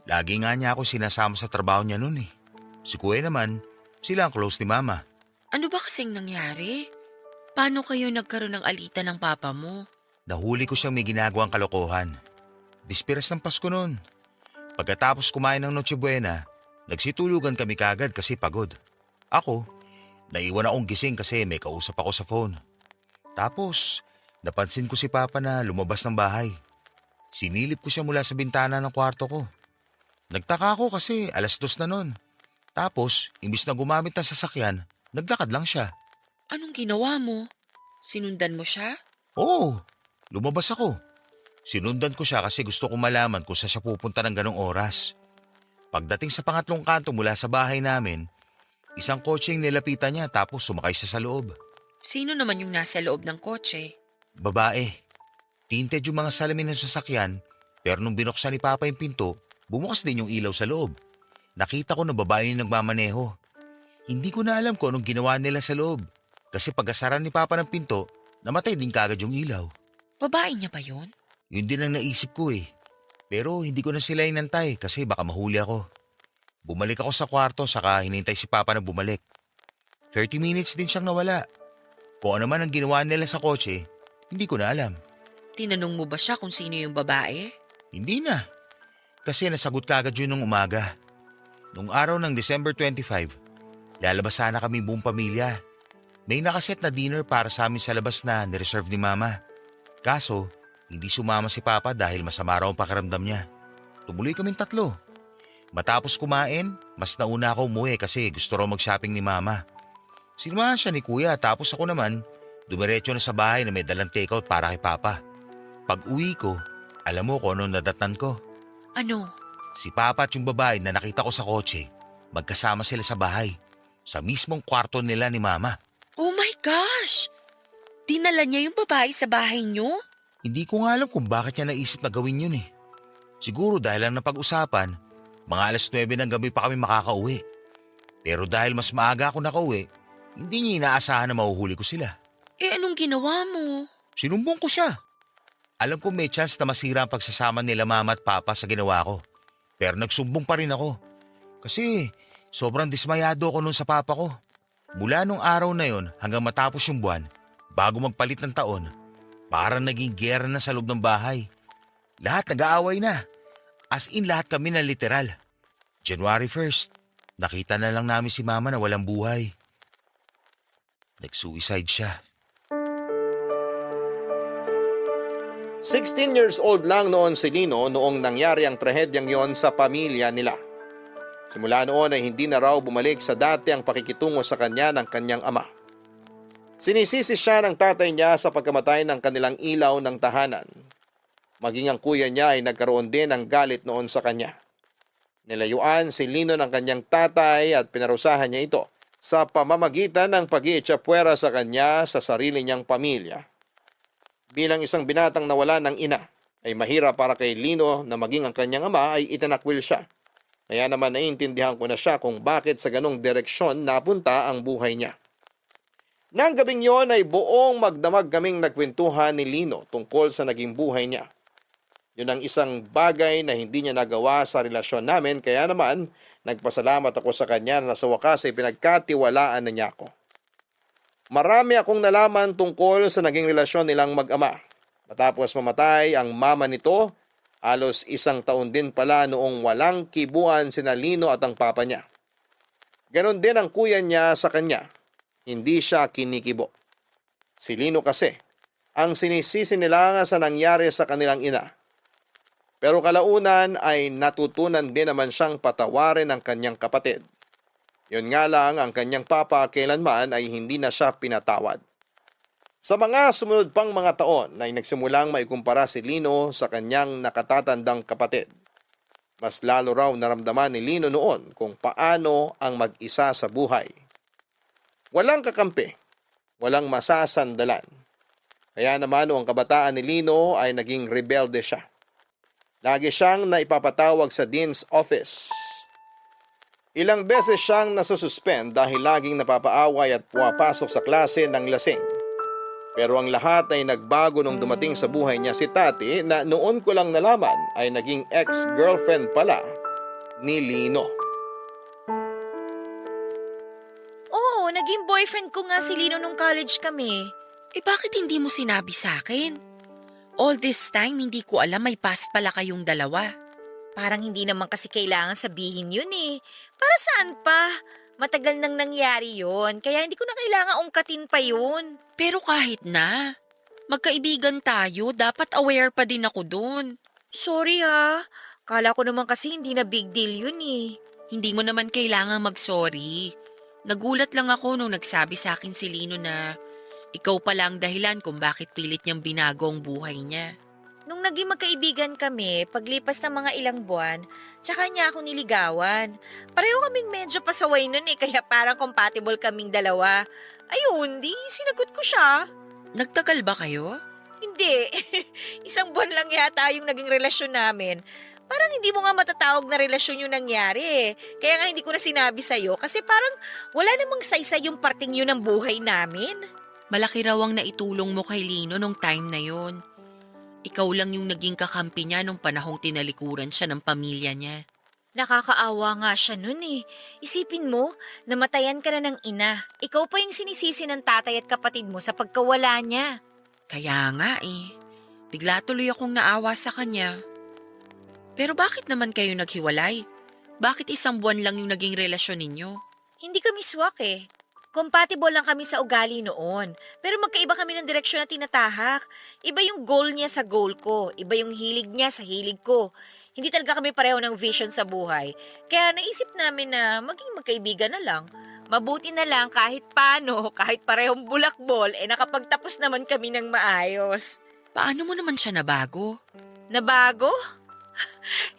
Lagi nga niya ako sinasama sa trabaho niya noon eh. Si Kuya naman, sila ang close ni Mama. Ano ba kasing nangyari? Paano kayo nagkaroon ng alitan ng papa mo? Nahuli ko siyang may ginagawang kalokohan. Bispiras ng Pasko noon. Pagkatapos kumain ng Noche Buena, nagsitulugan kami kagad kasi pagod. Ako, naiwan akong gising kasi may kausap ako sa phone. Tapos, napansin ko si Papa na lumabas ng bahay. Sinilip ko siya mula sa bintana ng kwarto ko. Nagtaka ako kasi 2:00 na noon. Tapos, imbis na gumamit ng sasakyan, naglakad lang siya. Anong ginawa mo? Sinundan mo siya? Oo, lumabas ako. Sinundan ko siya kasi gusto kong malaman kung saan siya pupunta ng ganong oras. Pagdating sa pangatlong kanto mula sa bahay namin, isang kotseng nilapitan niya tapos sumakay siya sa loob. Sino naman yung nasa loob ng kotse? Babae. Tinted yung mga salamin ng sasakyan, pero nung binuksan ni Papa yung pinto, bumukas din yung ilaw sa loob. Nakita ko na babae yung nagmamaneho. Hindi ko na alam kung anong ginawa nila sa loob. Kasi pagkasara ni Papa ng pinto, namatay din kagad yung ilaw. Babae niya ba yun? Yun din ang naisip ko eh. Pero hindi ko na sila inantay kasi baka mahuli ako. Bumalik ako sa kwarto saka hinintay si Papa na bumalik. 30 minutes din siyang nawala. Kung ano man ang ginawa nila sa kotse, hindi ko na alam. Tinanong mo ba siya kung sino yung babae? Hindi na. Kasi nasagot kagad yun nung umaga. Nung araw ng December 25, lalabas sana kami buong pamilya. May nakaset na dinner para sa amin sa labas na nireserve ni Mama. Kaso, hindi sumama si Papa dahil masama raw ang pakiramdam niya. Tumuloy kaming 3. Matapos kumain, mas nauna ako umuwi kasi gusto raw mag-shopping ni Mama. Sinamahan siya ni Kuya tapos ako naman, dumiretso na sa bahay na may dalang takeout para kay Papa. Pag uwi ko, alam mo kung anong nadatnan ko. Ano? Si Papa at yung babae na nakita ko sa kotse, magkasama sila sa bahay. Sa mismong kwarto nila ni Mama. Oh my gosh! Dinala niya yung babae sa bahay niyo? Hindi ko nga alam kung bakit niya naisip na gawin yun eh. Siguro dahil lang napag-usapan, mga 9:00 ng gabi pa kami makakauwi. Pero dahil mas maaga ako nakauwi, hindi niya inaasahan na mahuhuli ko sila. Eh anong ginawa mo? Sinumbong ko siya. Alam ko may chance na masira ang pagsasama nila Mama at Papa sa ginawa ko. Pero nagsumbong pa rin ako. Kasi sobrang dismayado ako noon sa Papa ko. Mula nung araw na yon hanggang matapos yung buwan, bago magpalit ng taon, parang naging giyera na sa loob ng bahay. Lahat nag-aaway na. As in lahat kami na literal. January 1st, nakita na lang namin si Mama na walang buhay. Nag-suicide siya. 16 years old lang noon si Lino noong nangyari ang trahedyang yon sa pamilya nila. Simula noon ay hindi na raw bumalik sa dati ang pakikitungo sa kanya ng kanyang ama. Sinisisi siya ng tatay niya sa pagkamatay ng kanilang ilaw ng tahanan. Maging ang kuya niya ay nagkaroon din ng galit noon sa kanya. Nilayuan si Lino ng kanyang tatay at pinarusahan niya ito sa pamamagitan ng pag-iitsapwera sa kanya sa sarili niyang pamilya. Bilang isang binatang nawala ng ina, ay mahirap para kay Lino na maging ang kanyang ama ay itinakwil siya. Kaya naman naiintindihan ko na siya kung bakit sa ganong direksyon napunta ang buhay niya. Nang gabing yon ay buong magdamag kaming nagkwentuhan ni Lino tungkol sa naging buhay niya. Yun ang isang bagay na hindi niya nagawa sa relasyon namin, kaya naman nagpasalamat ako sa kanya na sa wakas ay pinagkatiwalaan na niya ako. Marami akong nalaman tungkol sa naging relasyon nilang mag-ama. Matapos mamatay ang mama nito, halos 1 taon din pala noong walang kibuan sina Lino at ang papa niya. Ganon din ang kuya niya sa kanya. Hindi siya kinikibo. Si Lino kasi ang sinisisi nila sa nangyari sa kanilang ina. Pero kalaunan ay natutunan din naman siyang patawarin ang kanyang kapatid. Yun nga lang, ang kanyang papa kailanman ay hindi na siya pinatawad. Sa mga sumunod pang mga taon ay nagsimulang maikumpara si Lino sa kanyang nakatatandang kapatid. Mas lalo raw naramdaman ni Lino noon kung paano ang mag-isa sa buhay. Walang kakampi, walang masasandalan. Kaya naman noong kabataan ni Lino ay naging rebelde siya. Lagi siyang naipapatawag sa dean's office. Ilang beses siyang nasususpend dahil laging napapaaway at pumapasok sa klase ng lasing. Pero ang lahat ay nagbago nung dumating sa buhay niya si Tati na noon ko lang nalaman ay naging ex-girlfriend pala ni Lino. Oo, naging boyfriend ko nga si Lino nung college kami. Bakit hindi mo sinabi sa akin? All this time, hindi ko alam may past pala kayong dalawa. Parang hindi naman kasi kailangan sabihin yun eh. Para saan pa? Matagal nang nangyari yun, kaya hindi ko na kailangan ungkatin pa yun. Pero kahit na, magkaibigan tayo, dapat aware pa din ako dun. Sorry ha, kala ko naman kasi hindi na big deal yun eh. Hindi mo naman kailangan mag-sorry. Nagulat lang ako nung nagsabi sa akin si Lino na ikaw pala ang dahilan kung bakit pilit niyang binago ang buhay niya. Nung naging magkaibigan kami, paglipas ng mga ilang buwan, tsaka niya ako niligawan. Pareho kaming medyo pasaway nun eh, kaya parang compatible kaming dalawa. Ayun, di sinagot ko siya. Nagtagal ba kayo? Hindi, 1 buwan lang yata yung naging relasyon namin. Parang hindi mo nga matatawag na relasyon yung nangyari eh. Kaya nga hindi ko na sinabi sa'yo kasi parang wala namang saysay yung parting yun ng buhay namin. Malaki raw ang naitulong mo kay Lino nung time na yon. Ikaw lang yung naging kakampi niya nung panahong tinalikuran siya ng pamilya niya. Nakakaawa nga siya nun eh. Isipin mo, namatayan ka na ng ina. Ikaw pa yung sinisisi ng tatay at kapatid mo sa pagkawala niya. Kaya nga eh. Bigla tuloy akong naawa sa kanya. Pero bakit naman kayo naghiwalay? Bakit 1 buwan lang yung naging relasyon ninyo? Hindi kami swak eh. Compatible lang kami sa ugali noon. Pero magkaiba kami ng direksyon na tinatahak. Iba yung goal niya sa goal ko. Iba yung hilig niya sa hilig ko. Hindi talaga kami pareho ng vision sa buhay. Kaya naisip namin na maging magkaibigan na lang. Mabuti na lang kahit paano, kahit parehong bulakbol, nakapagtapos naman kami ng maayos. Paano mo naman siya nabago? Nabago?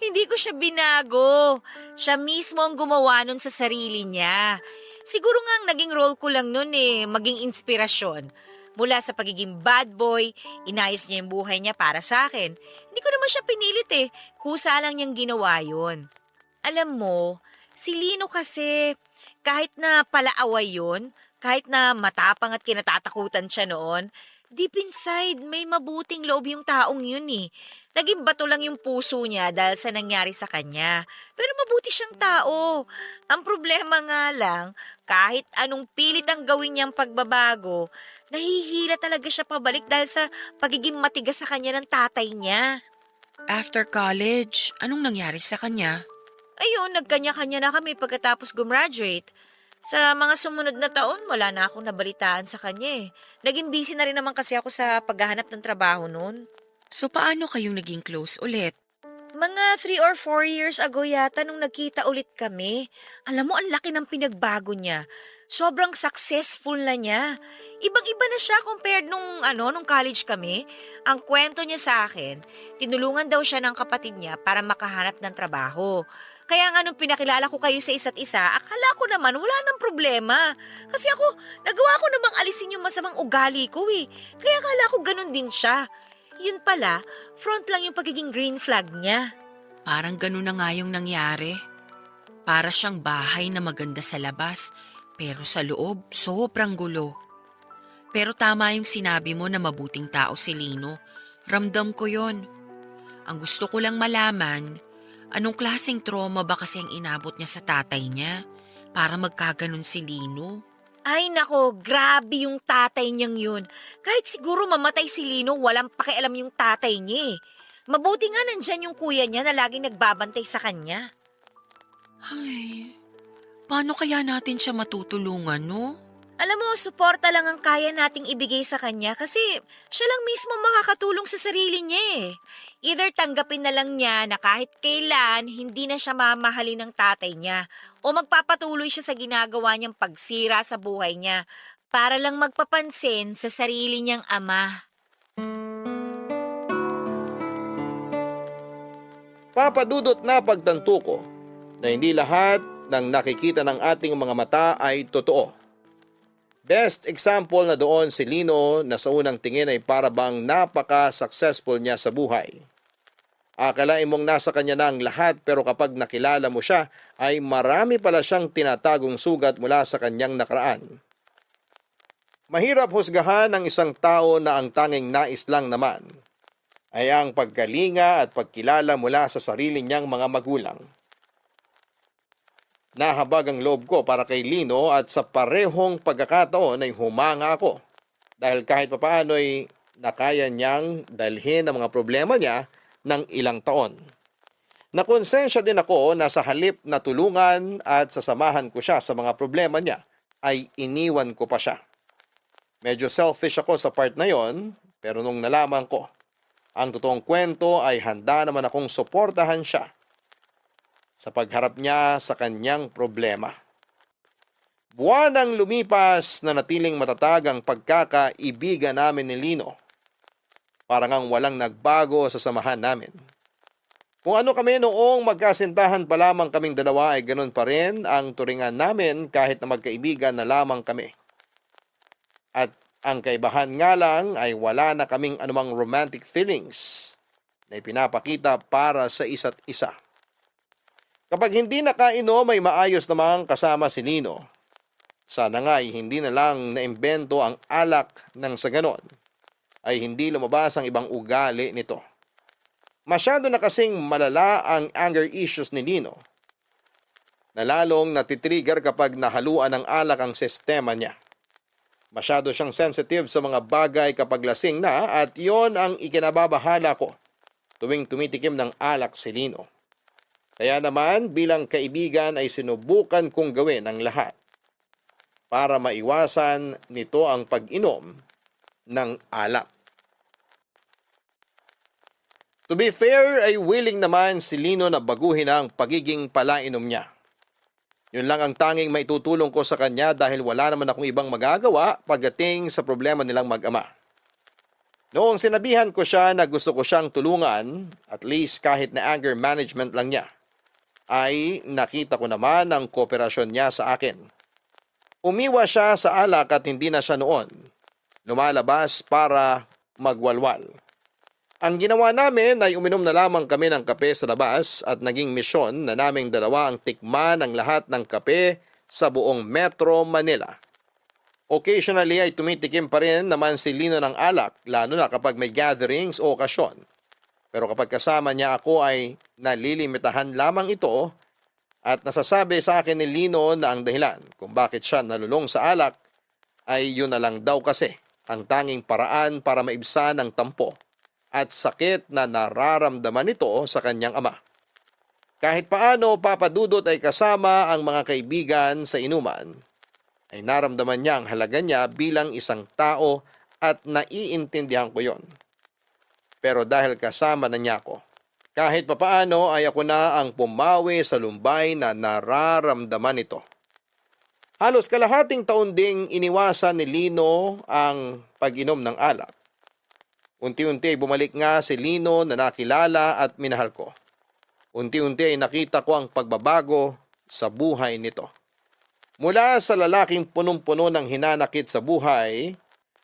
Hindi ko siya binago. Siya mismo ang gumawa nun sa sarili niya. Siguro nga ang naging role ko lang nun maging inspirasyon. Mula sa pagiging bad boy, inayos niya yung buhay niya para sa akin. Hindi ko naman siya pinilit kusa lang niyang ginawa yun. Alam mo, si Lino kasi, kahit na palaaway yun, kahit na matapang at kinatatakutan siya noon, deep inside, may mabuting loob yung taong yun Naging bato lang yung puso niya dahil sa nangyari sa kanya. Pero mabuti siyang tao. Ang problema nga lang, kahit anong pilit ang gawin niyang pagbabago, nahihila talaga siya pabalik dahil sa pagiging matigas sa kanya ng tatay niya. After college, anong nangyari sa kanya? Ayun, nagkanya-kanya na kami pagkatapos gumraduate. Sa mga sumunod na taon, wala na akong nabalitaan sa kanya Naging busy na rin naman kasi ako sa paghahanap ng trabaho noon. So paano kayong naging close ulit? Mga 3 or 4 years ago yata nung nagkita ulit kami. Alam mo, ang laki ng pinagbago niya. Sobrang successful na niya. Ibang-iba na siya compared nung college kami. Ang kwento niya sa akin, tinulungan daw siya ng kapatid niya para makahanap ng trabaho. Kaya nga nung pinakilala ko kayo sa isa't isa, akala ko naman wala nang problema. Kasi ako, nagawa ko namang alisin yung masamang ugali ko Kaya akala ko ganun din siya. Yun pala, front lang yung pagiging green flag niya. Parang ganun na nga yung nangyari. Para siyang bahay na maganda sa labas, pero sa loob sobrang gulo. Pero tama yung sinabi mo na mabuting tao si Lino. Ramdam ko yon. Ang gusto ko lang malaman, anong klaseng trauma ba kasi ang inabot niya sa tatay niya para magkaganon si Lino? Ay nako, grabe yung tatay niyang yun. Kahit siguro mamatay si Lino, walang pakialam yung tatay niya eh. Mabuti nga nandyan yung kuya niya na laging nagbabantay sa kanya. Ay, paano kaya natin siya matutulungan, no? Alam mo, suporta lang ang kaya nating ibigay sa kanya kasi siya lang mismo makakatulong sa sarili niya eh. Either tanggapin na lang niya na kahit kailan hindi na siya mamahalin ng tatay niya o magpapatuloy siya sa ginagawa niyang pagsira sa buhay niya para lang magpapansin sa sarili niyang ama. Papadudot na pagtanto ko na hindi lahat ng nakikita ng ating mga mata ay totoo. Best example na doon si Lino na sa unang tingin ay para bang napaka-successful niya sa buhay. Akalain mong nasa kanya na ang lahat pero kapag nakilala mo siya ay marami pala siyang tinatagong sugat mula sa kanyang nakaraan. Mahirap husgahan ng isang tao na ang tanging nais lang naman ay ang pagkalinga at pagkilala mula sa sarili niyang mga magulang. Nahabag ang loob ko para kay Lino at sa parehong pagkakataon ay humanga ako dahil kahit papaano ay nakaya niyang dalhin ang mga problema niya ng ilang taon. Nakonsensya din ako na sa halip na tulungan at sasamahan ko siya sa mga problema niya ay iniwan ko pa siya. Medyo selfish ako sa part na yon pero nung nalaman ko ang totoong kwento ay handa naman akong suportahan siya sa pagharap niya sa kanyang problema. Buwan ang lumipas na natiling matatag ang pagkakaibigan namin ni Lino. Parang ang walang nagbago sa samahan namin. Kung ano kami noong magkasintahan pa lamang kaming dalawa ay ganun pa rin ang turingan namin kahit na magkaibigan na lamang kami. At ang kaibahan nga lang ay wala na kaming anumang romantic feelings na ipinapakita para sa isa't isa. Kapag hindi nakainom ay maayos namang kasama si Lino. Sana nga ay hindi na lang naimbento ang alak nang sa ganon ay hindi lumabas ang ibang ugali nito. Masyado na kasing malala ang anger issues ni Lino na lalong natitrigger kapag nahaluan ng alak ang sistema niya. Masyado siyang sensitive sa mga bagay kapag lasing na at yon ang ikinababahala ko tuwing tumitikim ng alak si Lino. Kaya naman bilang kaibigan ay sinubukan kong gawin ang lahat para maiwasan nito ang pag-inom ng alak. To be fair ay willing naman si Lino na baguhin ang pagiging palainom niya. Yun lang ang tanging maitutulong ko sa kanya dahil wala naman akong ibang magagawa pagdating sa problema nilang mag-ama. Noong sinabihan ko siya na gusto ko siyang tulungan, at least kahit na anger management lang niya, ay nakita ko naman ang kooperasyon niya sa akin. Umiwas siya sa alak at hindi na siya noon lumalabas para magwalwal. Ang ginawa namin ay uminom na lamang kami ng kape sa labas at naging misyon na naming dalawa ang tikman ang lahat ng kape sa buong Metro Manila. Occasionally ay tumitikim pa rin naman si Lino ng alak, lalo na kapag may gatherings o okasyon. Pero kapag kasama niya ako ay nalilimitahan lamang ito at nasasabi sa akin ni Lino na ang dahilan kung bakit siya nalulong sa alak ay yun na lang daw kasi ang tanging paraan para maibsan ang tampo at sakit na nararamdaman nito sa kanyang ama. Kahit paano papadudot ay kasama ang mga kaibigan sa inuman, ay naramdaman niya ang halaga niya bilang isang tao at naiintindihan ko yon. Pero dahil kasama na niya ako, kahit papaano ay ako na ang pumawi sa lumbay na nararamdaman nito. Halos kalahating taon ding iniwasan ni Lino ang pag-inom ng alak. Unti-unti ay bumalik nga si Lino na nakilala at minahal ko. Unti-unti ay nakita ko ang pagbabago sa buhay nito. Mula sa lalaking punong-puno ng hinanakit sa buhay,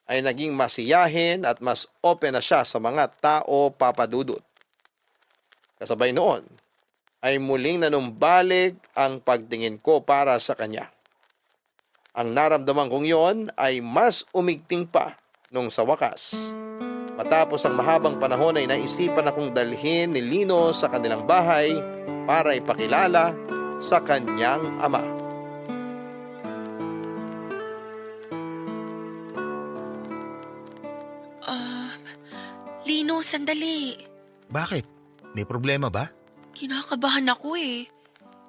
ay naging masiyahin at mas open na siya sa mga tao papadudot. Kasabay noon, ay muling nanumbalik ang pagtingin ko para sa kanya. Ang naramdaman kong yon ay mas umigting pa nung sa wakas. Matapos ang mahabang panahon ay naisipan akong dalhin ni Lino sa kanilang bahay para ipakilala sa kanyang ama. Lino, sandali. Bakit? May problema ba? Kinakabahan ako eh.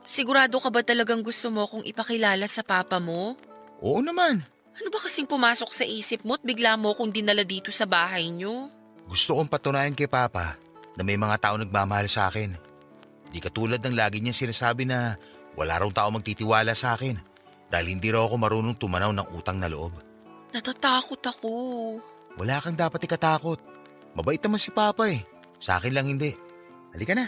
Sigurado ka ba talagang gusto mo kong ipakilala sa papa mo? Oo naman. Ano ba kasing pumasok sa isip mo at bigla mo kong dinala dito sa bahay niyo? Gusto kong patunayan kay Papa na may mga tao nagmamahal sa akin. Di katulad ng lagi niyang sinasabi na wala raw tao magtitiwala sa akin dahil hindi raw ako marunong tumanaw ng utang na loob. Natatakot ako. Wala kang dapat ikatakot. Mabait naman si Papa eh. Sa akin lang hindi. Halika na.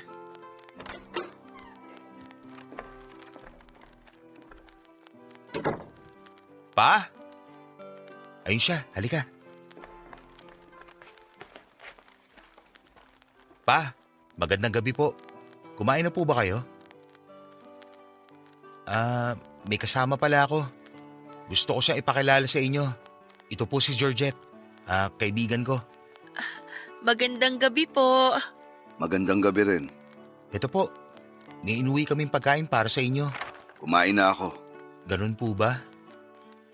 Pa? Ayun siya, halika. Pa, magandang gabi po. Kumain na po ba kayo? May kasama pala ako. Gusto ko siyang ipakilala sa inyo. Ito po si Georgette, kaibigan ko. Magandang gabi po. Magandang gabi rin. Ito po, may inuwi kaming pagkain para sa inyo. Kumain na ako. Ganun po ba?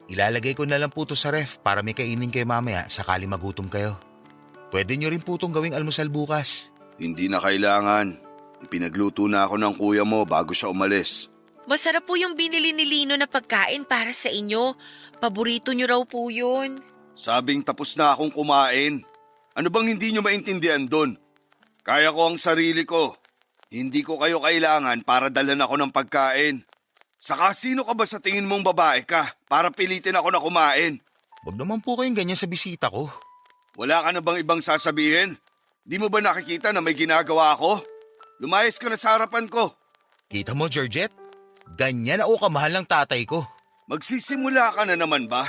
Ilalagay ko na lang po to sa ref para may kainin kayo mamaya sakali magutom kayo. Pwede nyo rin po itong gawing almusal bukas. Hindi na kailangan. Pinagluto na ako ng kuya mo bago siya umalis. Masarap po yung binili ni Lino na pagkain para sa inyo. Paborito niyo raw po yun. Sabing tapos na akong kumain. Ano bang hindi nyo maintindihan doon? Kaya ko ang sarili ko. Hindi ko kayo kailangan para dalhan ako ng pagkain. Saka sino ka ba sa tingin mong babae ka para pilitin ako na kumain? Huwag naman po kayong ganyan sa bisita ko. Wala ka na bang ibang sasabihin? Di mo ba nakikita na may ginagawa ako? Lumayas ka na sa harapan ko. Kita mo, Georgette? Ganyan ako kamahal ng tatay ko. Magsisimula ka na naman ba?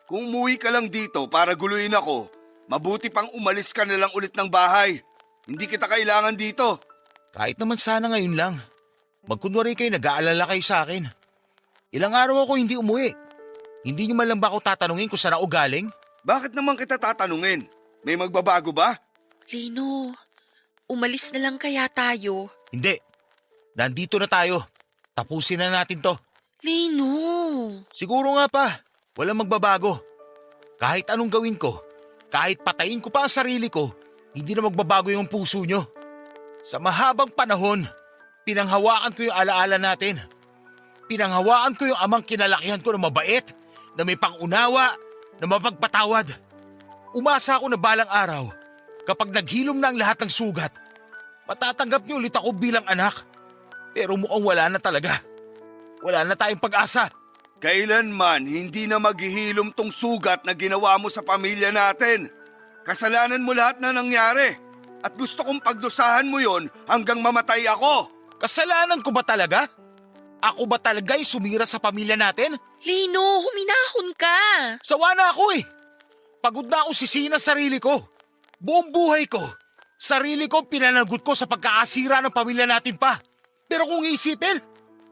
Kung umuwi ka lang dito para guluhin ako, mabuti pang umalis ka na lang ulit ng bahay. Hindi kita kailangan dito. Kahit naman sana ngayon lang. Magkunwari kayo, nag-aalala kayo sa akin. Ilang araw ako hindi umuwi. Hindi niyo man lang ba ako tatanungin kung saan ako galing? Bakit naman kita tatanungin? May magbabago ba? Lino, umalis na lang kaya tayo? Hindi. Nandito na tayo. Tapusin na natin to. Lino! Siguro nga pa, walang magbabago. Kahit anong gawin ko, kahit patayin ko pa ang sarili ko, hindi na magbabago yung puso nyo. Sa mahabang panahon, pinanghawakan ko yung alaala natin. Pinanghawakan ko yung amang kinalakihan ko na mabait, na may pangunawa, na mapagpatawad. Umasa ako na balang araw, kapag naghilom na ang lahat ng sugat, matatanggap niyo ulit ako bilang anak. Pero mukhang wala na talaga. Wala na tayong pag-asa. Kailanman hindi na maghihilom tong sugat na ginawa mo sa pamilya natin. Kasalanan mo lahat na nangyari. At gusto kong pagdusahan mo yon hanggang mamatay ako. Kasalanan ko ba talaga? Ako ba talaga yung sumira sa pamilya natin? Lino, huminahon ka! Sawa na ako eh. Pagod na akong sisihin ang sarili ko. Buong buhay ko, sarili ko pinanagot ko sa pagkakasira ng pamilya natin pa. Pero kung isipin,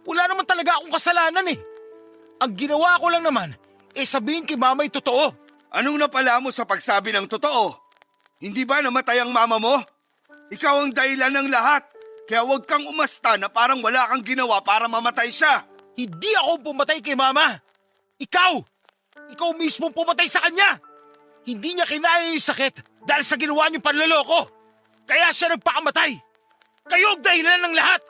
wala naman talaga akong kasalanan eh. Ang ginawa ko lang naman, sabihin kay mama yung totoo. Anong napala mo sa pagsabi ng totoo? Hindi ba namatay ang mama mo? Ikaw ang dahilan ng lahat. Kaya huwag kang umasta na parang wala kang ginawa para mamatay siya. Hindi ako pumatay kay mama. Ikaw! Ikaw mismo pumatay sa kanya. Hindi niya kinaya yung sakit dahil sa ginawa niyong panloloko. Kaya siya nagpakamatay. Kayo ang dahilan ng lahat.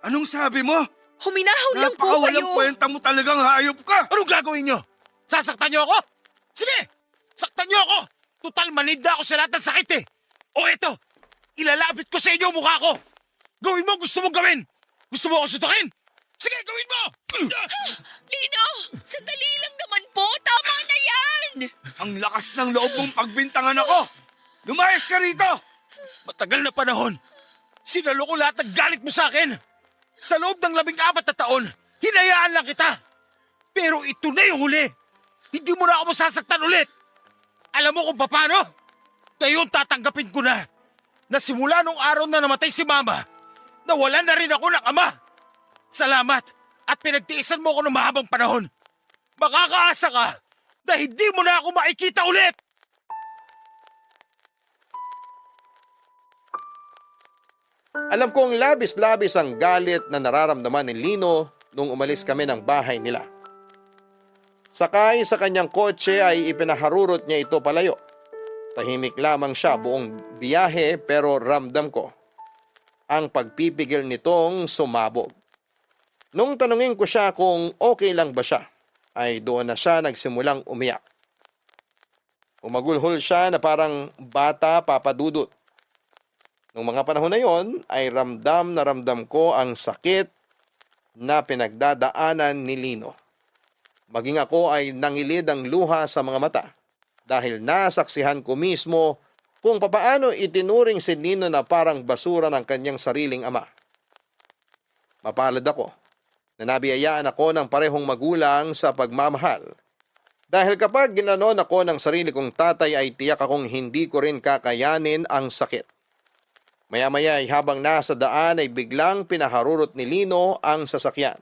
Anong sabi mo? Huminahon lang po Napakawalang kayo! kwenta mo talagang hayop ka. Anong gagawin niyo? Sasaktan niyo ako? Sige! Saktan niyo ako! Total manid na ako sa lahat ng sakit eh! O eto! Ilalapit ko sa inyo ang mukha ko! Gawin mo ang gusto mong gawin! Gusto mo ako sutukin? Sige, gawin mo! Lino, sandali lang naman po! Tama na yan! Ang lakas ng loob mong pagbintangan ako. Lumayas ka rito! Matagal na panahon. Sinalo ko lahat ng galit mo sa akin. Sa loob ng 14 na taon, hinayaan lang kita. Pero ito na yung huli. Hindi mo na ako masasaktan ulit. Alam mo kung paano? Ngayon tatanggapin ko na simula nung araw na namatay si Mama, Nawalan na rin ako ng ama. Salamat at pinagtiisan mo ako ng mahabang panahon. Makakaasa ka na hindi mo na ako makikita ulit. Alam kong labis-labis ang galit na nararamdaman ni Lino nung umalis kami ng bahay nila. Sakay sa kanyang kotse ay ipinaharurot niya ito palayo. Tahimik lamang siya buong biyahe pero ramdam ko ang pagpipigil nitong sumabog. Nung tanungin ko siya kung okay lang ba siya, ay doon na siya nagsimulang umiyak. Umagulhol siya na parang bata papadudot. Nung mga panahon na yon ay ramdam na ramdam ko ang sakit na pinagdadaanan ni Lino. Maging ako ay nangilid ang luha sa mga mata dahil nasaksihan ko mismo kung papaano itinuring si Lino na parang basura ng kanyang sariling ama. Mapalad ako na nabiyayaan ako ng parehong magulang sa pagmamahal. Dahil kapag ginanon ako ng sarili kong tatay ay tiyak akong hindi ko rin kakayanin ang sakit. Maya-maya ay habang nasa daan ay biglang pinaharurot ni Lino ang sasakyan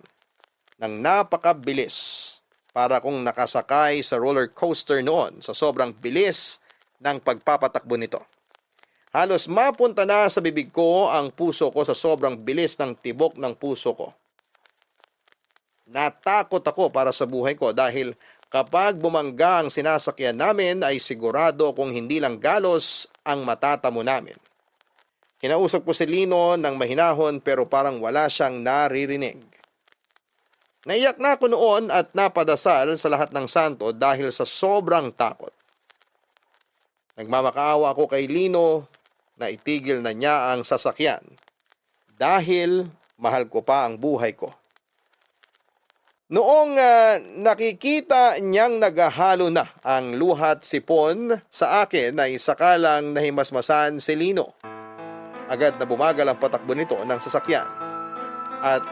nang napakabilis para kung nakasakay sa roller coaster noon sa sobrang bilis ng pagpapatakbo nito. Halos mapunta na sa bibig ko ang puso ko sa sobrang bilis ng tibok ng puso ko. Natakot ako para sa buhay ko dahil kapag bumangga ang sinasakyan namin ay sigurado kung hindi lang galos ang matatamo namin. Kinausap ko si Lino ng mahinahon pero parang wala siyang naririnig. Naiyak na ako noon at napadasal sa lahat ng santo dahil sa sobrang takot. Nagmamakaawa ako kay Lino na itigil na niya ang sasakyan dahil mahal ko pa ang buhay ko. Noong nakikita niyang naghahalo na ang luhat sipon sa akin ay sakalang nahimasmasan si Lino. Agad na bumagal ang patakbo nito ng sasakyan at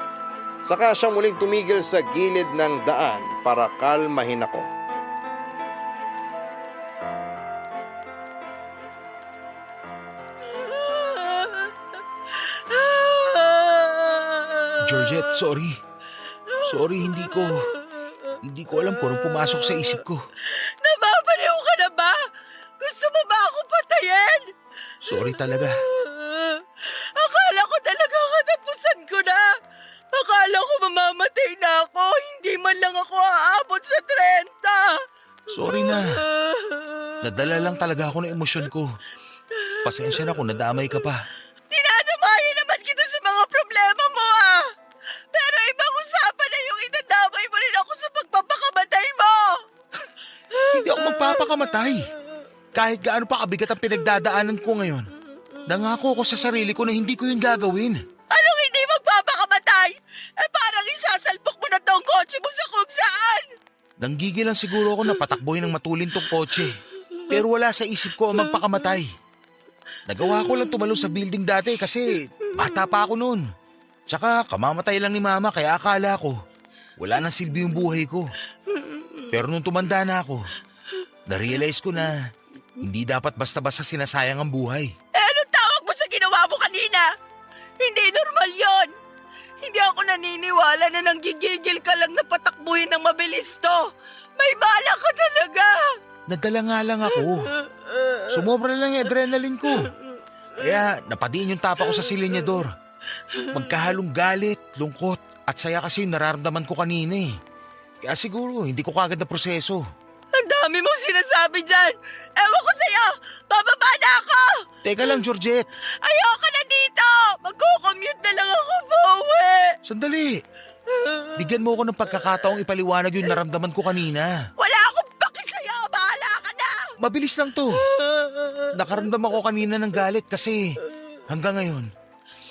saka siyang muling tumigil sa gilid ng daan para kalmahin ako. Georgette, sorry. Sorry, hindi ko alam kung anong pumasok sa isip ko. Nababaliw ka na ba? Gusto mo ba akong patayin? Sorry talaga. Akala ko talaga katapusan ko na. Akala ko mamamatay na ako. Hindi man lang ako aabot sa 30. Sorry na. Nadala lang talaga ako ng emosyon ko. Pasensya na kung nadamay ka pa. Dinadamay naman kita sa mga problema mo Pero ibang usapan na yung idadamay mo rin ako sa pagpapakamatay mo. Hindi ako magpapakamatay. Kahit gaano pa kabigat ang pinagdadaanan ko ngayon. Nangako ko sa sarili ko na hindi ko yun gagawin. Anong hindi magpapakamatay? Parang isasalpok mo na tong kotse mo sa kung saan. Nanggigil lang siguro ako na patakbuhin ng matulin tong kotse. Pero wala sa isip ko ang magpakamatay. Nagawa ko lang tumalon sa building dati kasi bata pa ako noon. Tsaka kamamatay lang ni mama kaya akala ko wala nang silbi yung buhay ko. Pero nung tumanda na ako, na-realize ko na hindi dapat basta-basta sinasayang ang buhay. Anong tawag mo sa ginawa mo kanina? Hindi normal yon. Hindi ako naniniwala na nanggigigil ka lang na patakbuhin ng mabilis to. May bala ka talaga. Nadala nga lang ako. Sumobra lang yung adrenaline ko. Kaya napadiin yung tapa ko sa silinyador. Magkahalong galit, lungkot at saya kasi yung nararamdaman ko kanina eh. Kaya siguro hindi ko kagad na proseso. Ang dami mong sinasabi dyan. Ewan ko sa'yo. Bababa na ako. Teka lang, Georgette. Ayoko na dito. Magko-commute na lang ako pauwi. Sandali. Bigyan mo ako ng pagkakataong ipaliwanag yung naramdaman ko kanina. Wala akong paki sa'yo. Bahala ka na. Mabilis lang to. Nakaramdam ako kanina ng galit kasi hanggang ngayon,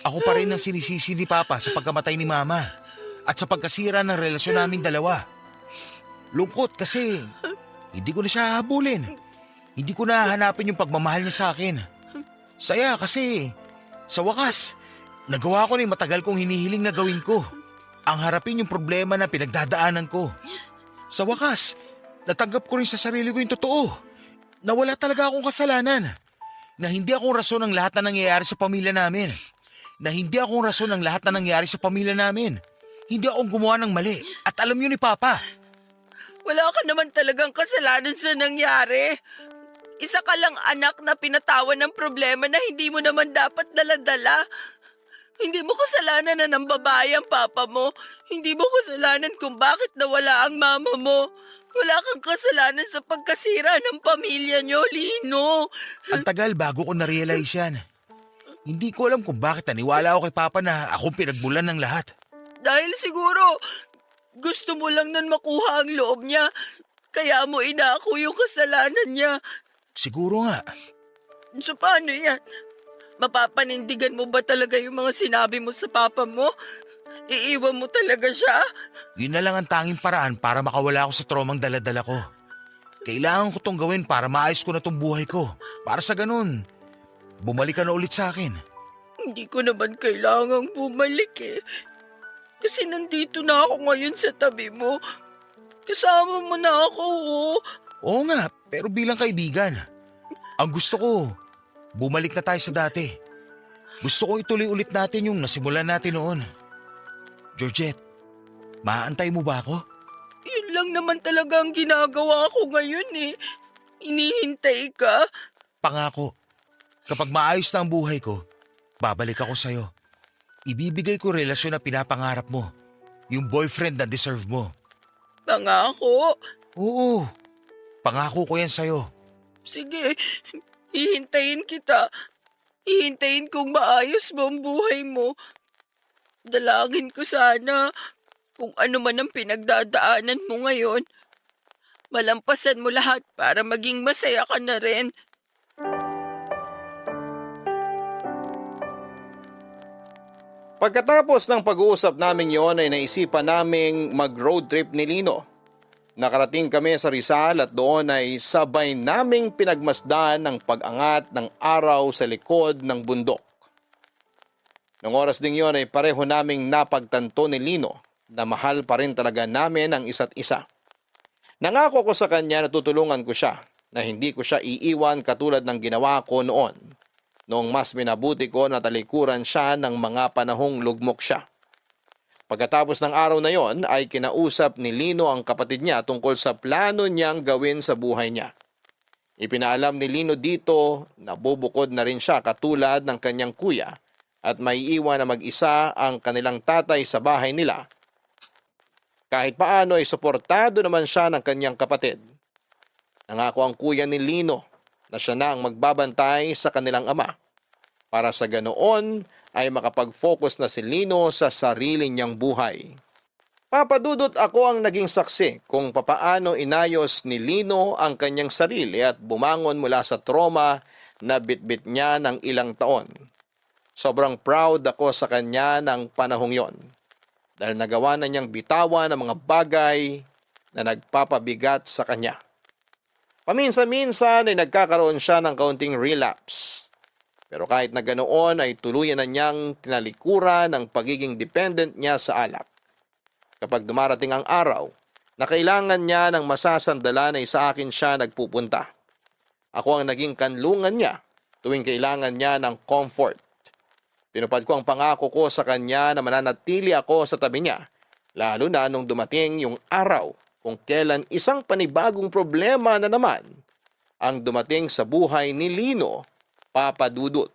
ako pa rin ang sinisisi ni Papa sa pagkamatay ni Mama at sa pagkasira ng relasyon naming dalawa. Lungkot kasi hindi ko na siya habulin. Hindi ko na hanapin yung pagmamahal niya sa akin. Saya kasi sa wakas, nagawa ko na yung matagal kong hinihiling na gawin ko. Ang harapin yung problema na pinagdadaanan ko. Sa wakas, natanggap ko rin sa sarili ko yung totoo. Na wala talaga akong kasalanan. Na hindi akong rason ng lahat na nangyayari sa pamilya namin. na hindi akong rason ng lahat na nangyari sa pamilya namin. Hindi akong gumawa ng mali at alam yun ni Papa. Wala ka naman talagang kasalanan sa nangyari. Isa ka lang anak na pinatawan ng problema na hindi mo naman dapat daladala. Hindi mo kasalanan na ng babae ang papa mo. Hindi mo kasalanan kung bakit nawala ang mama mo. Wala kang kasalanan sa pagkasira ng pamilya niyo, Lino. Ang tagal bago ko na-realize yan. Hindi ko alam kung bakit naniwala ako kay Papa na akong pinagmulan ng lahat. Dahil siguro gusto mo lang nun makuha ang loob niya. Kaya mo inako yung kasalanan niya. Siguro nga. So paano yan? Mapapanindigan mo ba talaga yung mga sinabi mo sa papa mo? Iiwan mo talaga siya? Yun na lang ang tanging paraan para makawala ako sa tromang daladala ko. Kailangan ko tong gawin para maayos ko na tong buhay ko. Para sa ganun, bumalik ka na ulit sa akin. Hindi ko naman kailangang bumalik eh. Kasi nandito na ako ngayon sa tabi mo. Kasama mo na ako, oh. Oo nga, pero bilang kaibigan. Ang gusto ko, bumalik na tayo sa dati. Gusto ko ituloy ulit natin yung nasimulan natin noon. Georgette, maaantay mo ba ako? Yun lang naman talaga ang ginagawa ko ngayon eh. Inihintay ka. Pangako, kapag maayos na ang buhay ko, babalik ako sa'yo. Ibibigay ko relasyon na pinapangarap mo. Yung boyfriend na deserve mo. Pangako. Oo, pangako ko yan sa'yo. Sige, hihintayin kita. Hihintayin kong maayos mo ang buhay mo. Dalangin ko sana kung ano man ang pinagdadaanan mo ngayon. Malampasan mo lahat para maging masaya ka na rin. Pagkatapos ng pag-uusap namin yon ay naisipan naming mag-road trip ni Lino. Nakarating kami sa Rizal at doon ay sabay naming pinagmasdan ng pag-angat ng araw sa likod ng bundok. Noong oras ding yon ay pareho naming napagtanto ni Lino na mahal pa rin talaga namin ang isa't isa. Nangako ko sa kanya na tutulungan ko siya, na hindi ko siya iiwan katulad ng ginawa ko noon. Noong mas minabuti ko na talikuran siya ng mga panahong lugmok siya. Pagkatapos ng araw na yon ay kinausap ni Lino ang kapatid niya tungkol sa plano niyang gawin sa buhay niya. Ipinaalam ni Lino dito na bubukod na rin siya katulad ng kanyang kuya at maiiwan na mag-isa ang kanilang tatay sa bahay nila. Kahit paano ay suportado naman siya ng kanyang kapatid. Nangako ang kuya ni Lino na siya na ang magbabantay sa kanilang ama para sa ganoon ay makapag-focus na si Lino sa sarili niyang buhay. Papadudot ako ang naging saksi kung papaano inayos ni Lino ang kanyang sarili at bumangon mula sa trauma na bitbit niya ng ilang taon. Sobrang proud ako sa kanya ng panahong yon dahil nagawa na niyang bitawan ang mga bagay na nagpapabigat sa kanya. Paminsan-minsan ay nagkakaroon siya ng kaunting relapse. Pero kahit na ganoon ay tuluyan na niyang tinalikuran ang pagiging dependent niya sa alak. Kapag dumarating ang araw na kailangan niya ng masasandalan ay sa akin siya nagpupunta. Ako ang naging kanlungan niya tuwing kailangan niya ng comfort. Pinupad ko ang pangako ko sa kanya na mananatili ako sa tabi niya, lalo na nung dumating yung araw kung kailan isang panibagong problema na naman ang dumating sa buhay ni Lino, Papa Dudut.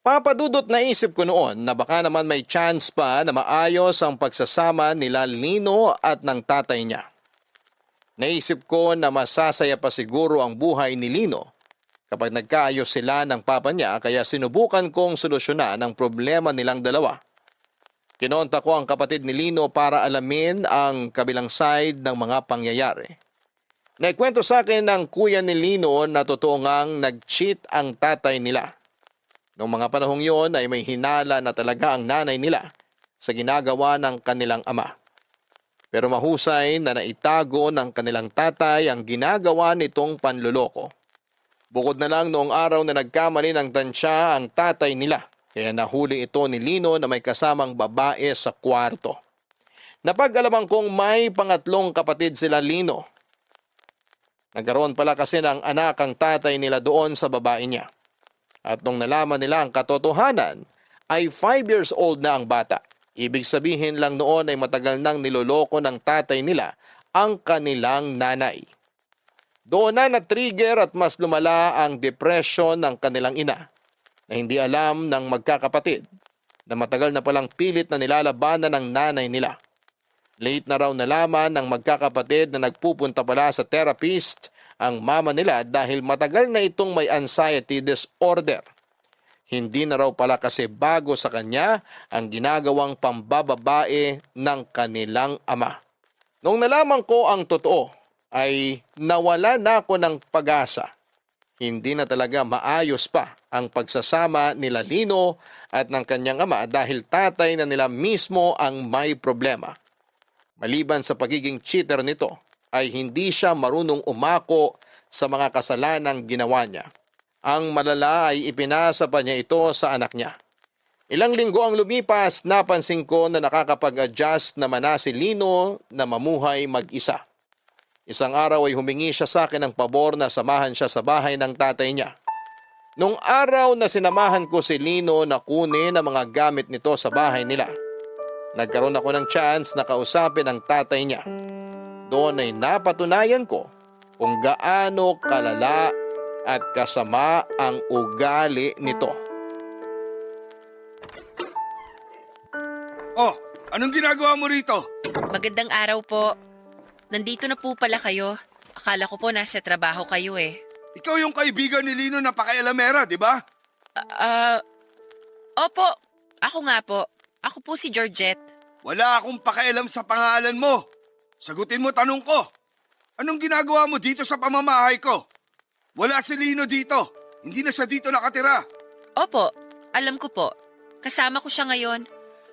Papa Dudut, naisip ko noon na baka naman may chance pa na maayos ang pagsasama nila Lino at ng tatay niya. Naisip ko na masasaya pa siguro ang buhay ni Lino kapag nagkaayos sila ng papa niya, kaya sinubukan kong solusyonan ang problema nilang dalawa. Kinonta ko ang kapatid ni Lino para alamin ang kabilang side ng mga pangyayari. Naikwento sa akin ng kuya ni Lino na totoo ngang nag-cheat ang tatay nila. Noong mga panahong yon ay may hinala na talaga ang nanay nila sa ginagawa ng kanilang ama. Pero mahusay na naitago ng kanilang tatay ang ginagawa nitong panluloko. Bukod na lang noong araw na nagkamali ng tansya ang tatay nila, kaya nahuli ito ni Lino na may kasamang babae sa kwarto. Napag-alaman kong may pangatlong kapatid sila Lino. Nagkaroon pala kasi ng anak ang tatay nila doon sa babae niya. At nung nalaman nila ang katotohanan, ay 5 years old na ang bata. Ibig sabihin lang noon ay matagal nang niloloko ng tatay nila ang kanilang nanay. Doon na na-trigger at mas lumala ang depression ng kanilang ina na hindi alam ng magkakapatid na matagal na palang pilit na nilalabanan ng nanay nila. Late na raw nalaman ng magkakapatid na nagpupunta pala sa therapist ang mama nila dahil matagal na itong may anxiety disorder. Hindi na raw pala kasi bago sa kanya ang ginagawang pambababae ng kanilang ama. Nung nalaman ko ang totoo, ay nawala na ako ng pag-asa. Hindi na talaga maayos pa ang pagsasama nila Lino at ng kanyang ama dahil tatay na nila mismo ang may problema. Maliban sa pagiging cheater nito, ay hindi siya marunong umako sa mga kasalanang ginawa niya. Ang malala ay ipinasa pa niya ito sa anak niya. Ilang linggo ang lumipas, napansin ko na nakakapag-adjust naman na si Lino na mamuhay mag-isa. Isang araw ay humingi siya sa akin ng pabor na samahan siya sa bahay ng tatay niya. Nung araw na sinamahan ko si Lino na kunin ang mga gamit nito sa bahay nila, nagkaroon ako ng chance na kausapin ang tatay niya. Doon ay napatunayan ko kung gaano kalala at kasama ang ugali nito. Oh, anong ginagawa mo rito? Magandang araw po. Nandito na po pala kayo. Akala ko po nasa trabaho kayo eh. Ikaw yung kaibigan ni Lino na pakialamera, di ba? Opo. Ako nga po. Ako po si Georgette. Wala akong pakialam sa pangalan mo. Sagutin mo tanong ko. Anong ginagawa mo dito sa pamamahay ko? Wala si Lino dito. Hindi na siya dito nakatira. Opo. Alam ko po. Kasama ko siya ngayon.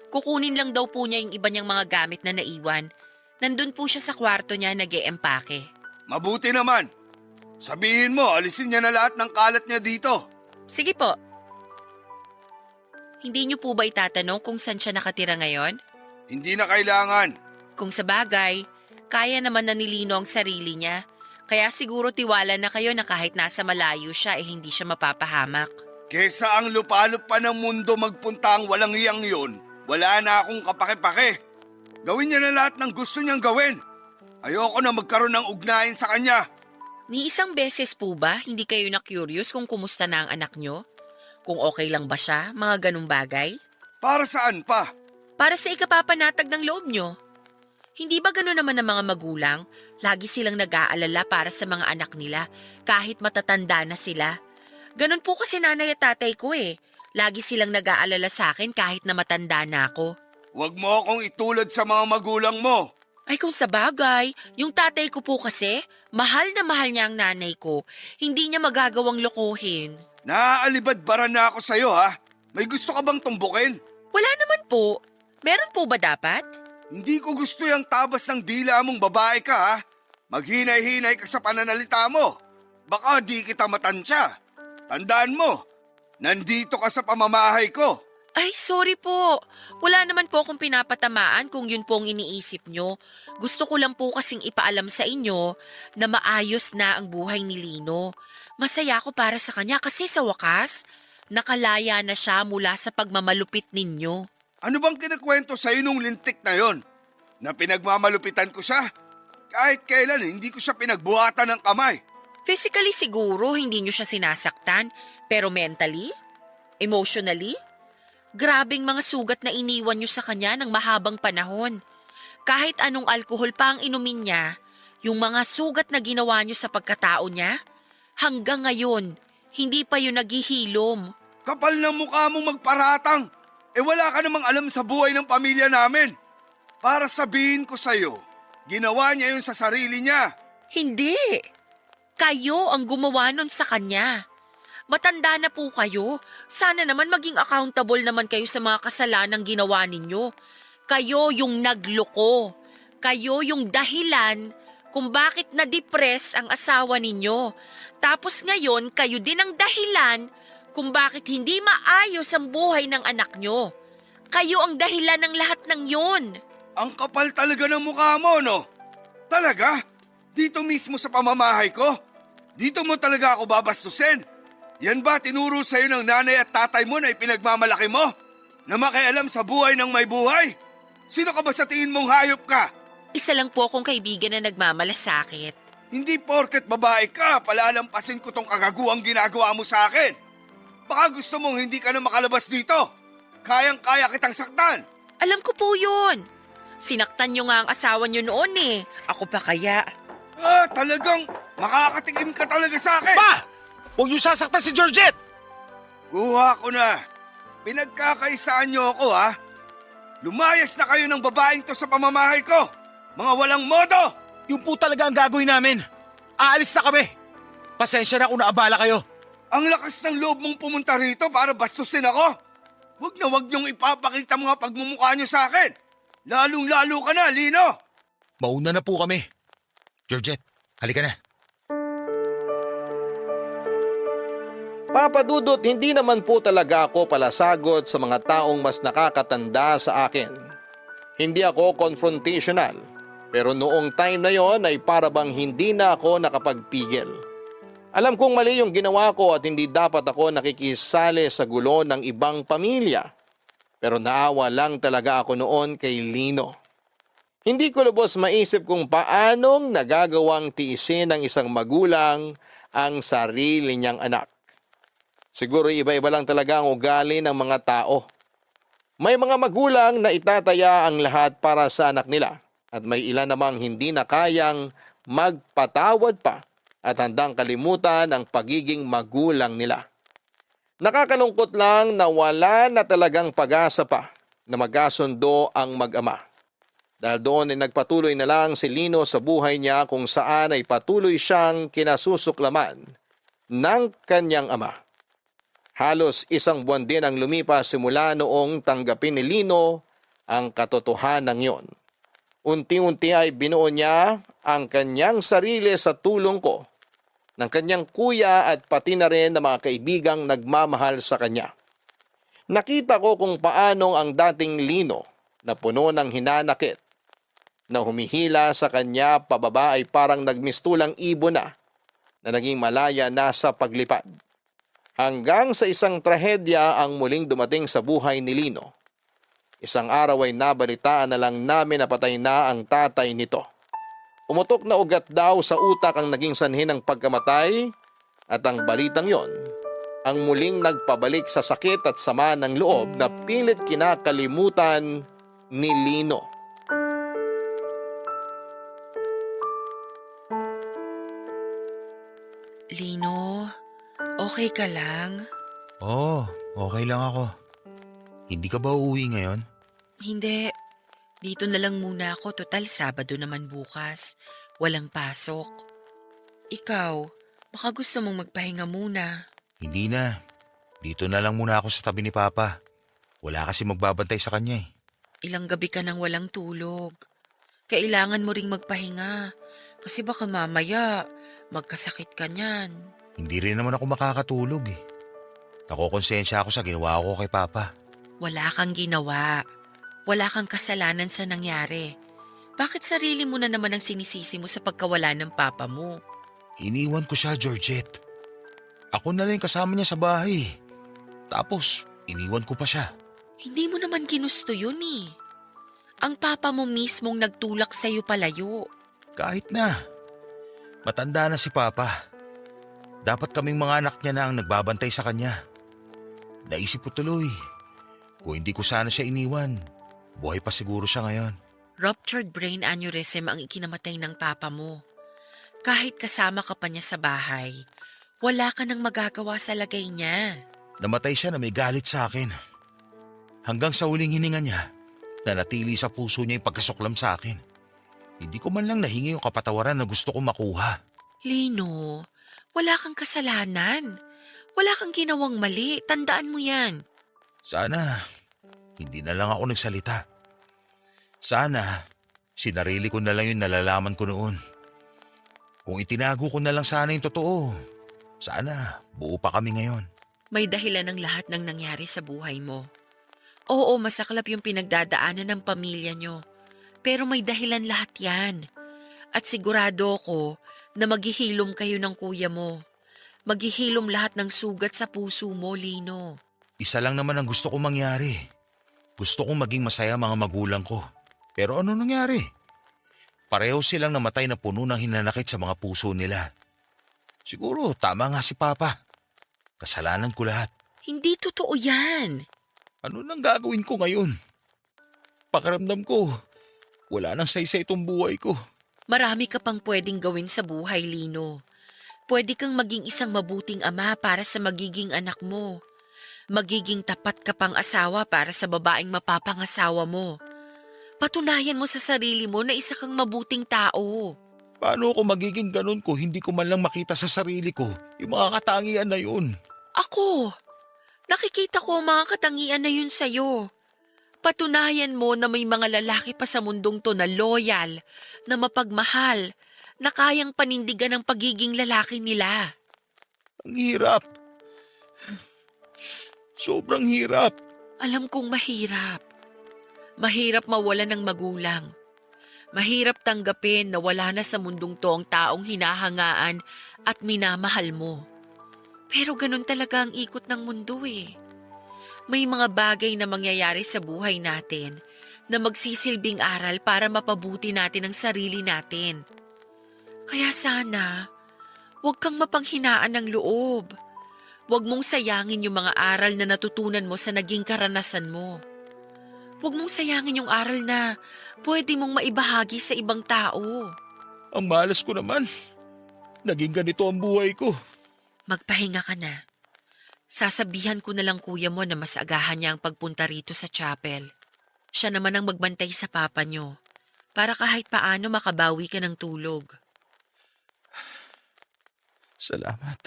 Kukunin lang daw po niya yung iba niyang mga gamit na naiwan. Nandun po siya sa kwarto niya nag-e-empake. Mabuti naman. Sabihin mo, alisin niya na lahat ng kalat niya dito. Sige po. Hindi niyo po ba itatanong kung saan siya nakatira ngayon? Hindi na kailangan. Kung sa bagay, kaya naman na nilino ang sarili niya. Kaya siguro tiwala na kayo na kahit nasa malayo siya hindi siya mapapahamak. Kesa ang lupalop pa ng mundo magpunta ang walang hiyang yun, wala na akong kapake-pake. Gawin niya na lahat ng gusto niyang gawin. Ayoko na magkaroon ng ugnayan sa kanya. Ni isang beses po ba hindi kayo na-curious kung kumusta na ang anak niyo? Kung okay lang ba siya, mga ganung bagay? Para saan pa? Para sa ikapapanatag ng loob niyo. Hindi ba gano'n naman ang mga magulang? Lagi silang nag-aalala para sa mga anak nila kahit matatanda na sila. Ganon po kasi nanay at tatay ko eh. Lagi silang nag-aalala sa akin kahit na matanda na ako. Huwag mo akong itulad sa mga magulang mo. Ay kung sa bagay, yung tatay ko po kasi, mahal na mahal niya ang nanay ko. Hindi niya magagawang lokohin. Naaalibadbaran na ako sa'yo ha. May gusto ka bang tumbukin? Wala naman po. Meron po ba dapat? Hindi ko gusto yung tabas ng dila mong babae ka ha. Maghinay-hinay ka sa pananalita mo. Baka di kita matansya. Tandaan mo, nandito ka sa pamamahay ko. Ay, sorry po. Wala naman po akong pinapatamaan kung yun po ang iniisip nyo. Gusto ko lang po kasing ipaalam sa inyo na maayos na ang buhay ni Lino. Masaya ako para sa kanya kasi sa wakas, nakalaya na siya mula sa pagmamalupit ninyo. Ano bang kinakwento sa'yo nung lintik na yon? Na pinagmamalupitan ko siya? Kahit kailan hindi ko siya pinagbuhatan ng kamay. Physically siguro hindi nyo siya sinasaktan, pero mentally? Emotionally? Grabing mga sugat na iniwan nyo sa kanya ng mahabang panahon. Kahit anong alkohol pa ang inumin niya, yung mga sugat na ginawa nyo sa pagkatao niya, hanggang ngayon, hindi pa yun naghihilom. Kapal ng mukha mong magparatang. Wala ka namang alam sa buhay ng pamilya namin. Para sabihin ko sa'yo, ginawa niya yun sa sarili niya. Hindi. Kayo ang gumawa nun sa kanya. Matanda na po kayo. Sana naman maging accountable naman kayo sa mga kasalanang ginawa ninyo. Kayo yung nagloko. Kayo yung dahilan kung bakit na-depress ang asawa ninyo. Tapos ngayon, kayo din ang dahilan kung bakit hindi maayos ang buhay ng anak nyo. Kayo ang dahilan ng lahat ng yon. Ang kapal talaga ng mukha mo, no? Talaga? Dito mismo sa pamamahay ko? Dito mo talaga ako babastusin? Yan ba tinuro sa'yo ng nanay at tatay mo na ipinagmamalaki mo? Na makialam sa buhay ng may buhay? Sino ka ba sa tingin mong hayop ka? Isa lang po akong kaibigan na nagmamalasakit. Hindi porket babae ka, palalampasin ko tong kagaguhang ginagawa mo sa akin. Baka gusto mong hindi ka na makalabas dito. Kayang-kaya kitang saktan. Alam ko po yun. Sinaktan niyo nga ang asawa niyo noon eh. Ako pa kaya? Talagang makakatikim ka talaga sa akin. Pa! Huwag niyo sasaktan si Georgette! Kuha ko na. Pinagkakaisaan niyo ako, ha? Lumayas na kayo ng babaeng to sa pamamahay ko. Mga walang modo! Yung po talaga ang gagawin namin. Aalis na kami. Pasensya na kung naabala kayo. Ang lakas ng loob mong pumunta rito para bastusin ako. Huwag niyong ipapakita mga pagmumukha niyo sa akin. Lalong-lalo ka na, Lino. Mauna na po kami. Georgette, halika na. Papa Dudut, hindi naman po talaga ako palasagot sa mga taong mas nakakatanda sa akin. Hindi ako confrontational, pero noong time na yon ay para bang hindi na ako nakapagpigil. Alam kong mali yung ginawa ko at hindi dapat ako nakikisali sa gulo ng ibang pamilya. Pero naawa lang talaga ako noon kay Lino. Hindi ko lubos maisip kung paanong nagagawang tiisin ng isang magulang ang sarili niyang anak. Siguro iba-iba lang talaga ang ugali ng mga tao. May mga magulang na itataya ang lahat para sa anak nila at may ilan namang hindi na kayang magpatawad pa at handang kalimutan ang pagiging magulang nila. Nakakalungkot lang na wala na talagang pag-asa pa na magkasundo ang mag-ama. Dahil doon ay nagpatuloy na lang si Lino sa buhay niya kung saan ay patuloy siyang kinasusuklaman ng kanyang ama. Halos isang buwan din ang lumipas simula noong tanggapin ni Lino ang katotohanan yon. Unti-unti ay binuo niya ang kanyang sarili sa tulong ko, ng kanyang kuya at pati na rin ng mga kaibigang nagmamahal sa kanya. Nakita ko kung paanong ang dating Lino na puno ng hinanakit, na humihila sa kanya pababa ay parang nagmistulang ibon na naging malaya na sa paglipad. Hanggang sa isang trahedya ang muling dumating sa buhay ni Lino. Isang araw ay nabalitaan na lang namin na patay na ang tatay nito. Umutok na ugat daw sa utak ang naging sanhi ng pagkamatay at ang balitang yon ang muling nagpabalik sa sakit at sama ng loob na pilit kinakalimutan ni Lino. Lino, okay ka lang? Oo, okay lang ako. Hindi ka ba uuwi ngayon? Hindi. Dito na lang muna ako. Total, Sabado naman bukas. Walang pasok. Ikaw, baka gusto mong magpahinga muna. Hindi na. Dito na lang muna ako sa tabi ni Papa. Wala kasi magbabantay sa kanya eh. Ilang gabi ka nang walang tulog. Kailangan mo ring magpahinga. Kasi baka mamaya, magkasakit ka niyan. Hindi rin naman ako makakatulog eh. Nakokonsensya ako sa ginawa ko kay Papa. Wala kang ginawa. Wala kang kasalanan sa nangyari. Bakit sarili mo na naman ang sinisisi mo sa pagkawala ng papa mo? Iniwan ko siya, Georgette. Ako na lang kasama niya sa bahay. Tapos, iniwan ko pa siya. Hindi mo naman ginusto yun eh. Ang papa mo mismong nagtulak sa'yo palayo. Kahit na. Matanda na si Papa. Dapat kaming mga anak niya na ang nagbabantay sa kanya. Naisip ko tuloy. Kung hindi ko sana siya iniwan, buhay pa siguro siya ngayon. Ruptured brain aneurysm ang ikinamatay ng papa mo. Kahit kasama ka pa niya sa bahay, wala ka nang magagawa sa lagay niya. Namatay siya na may galit sa akin. Hanggang sa huling hininga niya, nanatili sa puso niya yung pagkasuklam sa akin. Hindi ko man lang nahingi yung kapatawaran na gusto kong makuha. Lino, wala kang kasalanan. Wala kang ginawang mali. Tandaan mo yan. Sana, hindi na lang ako nagsalita. Sana, sinarili ko na lang yung nalalaman ko noon. Kung itinago ko na lang sana yung totoo, sana buo pa kami ngayon. May dahilan ng lahat ng nangyari sa buhay mo. Oo, masaklap yung pinagdadaanan ng pamilya nyo. Pero may dahilan lahat yan. At sigurado ko na maghihilom kayo ng kuya mo. Maghihilom lahat ng sugat sa puso mo, Lino. Isa lang naman ang gusto kong mangyari. Gusto kong maging masaya mga magulang ko. Pero ano nangyari? Pareho silang namatay na puno ng hinanakit sa mga puso nila. Siguro tama nga si Papa. Kasalanan ko lahat. Hindi totoo yan. Ano nang gagawin ko ngayon? Pakiramdam ko, wala nang saysay itong buhay ko. Marami ka pang pwedeng gawin sa buhay, Lino. Pwede kang maging isang mabuting ama para sa magiging anak mo. Magiging tapat ka pang asawa para sa babaeng mapapangasawa mo. Patunayan mo sa sarili mo na isa kang mabuting tao. Paano ako magiging ganun ko hindi ko man lang makita sa sarili ko yung mga katangian na yun? Ako, nakikita ko ang mga katangian na yun sa'yo. Patunayan mo na may mga lalaki pa sa mundong to na loyal, na mapagmahal, na kayang panindigan ang pagiging lalaki nila. Ang hirap. Sobrang hirap. Alam kong mahirap. Mahirap mawalan ng magulang. Mahirap tanggapin na wala na sa mundong to ang taong hinahangaan at minamahal mo. Pero ganun talaga ang ikot ng mundo eh. May mga bagay na mangyayari sa buhay natin na magsisilbing aral para mapabuti natin ang sarili natin. Kaya sana, huwag kang mapanghinaan ng loob. Huwag mong sayangin yung mga aral na natutunan mo sa naging karanasan mo. Huwag mong sayangin yung aral na pwede mong maibahagi sa ibang tao. Ang malas ko naman. Naging ganito ang buhay ko. Magpahinga ka na. Sasabihan ko na lang kuya mo na mas agahan niya ang pagpunta rito sa chapel. Siya naman ang magbantay sa papa niyo para kahit paano makabawi ka ng tulog. Salamat.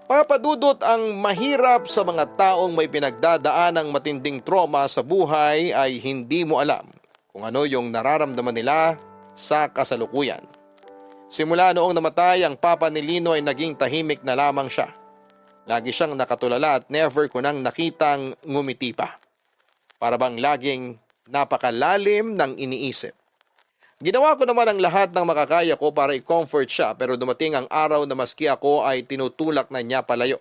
Papadudot, ang mahirap sa mga taong may pinagdadaan ng matinding trauma sa buhay ay hindi mo alam kung ano yung nararamdaman nila sa kasalukuyan. Simula noong namatay ang papa ni Lino ay naging tahimik na lamang siya. Lagi siyang nakatulala at never ko nang nakitang ngumiti pa. Para bang laging napakalalim ng iniisip. Ginawa ko naman ang lahat ng makakaya ko para i-comfort siya, pero dumating ang araw na maski ako ay tinutulak na niya palayo.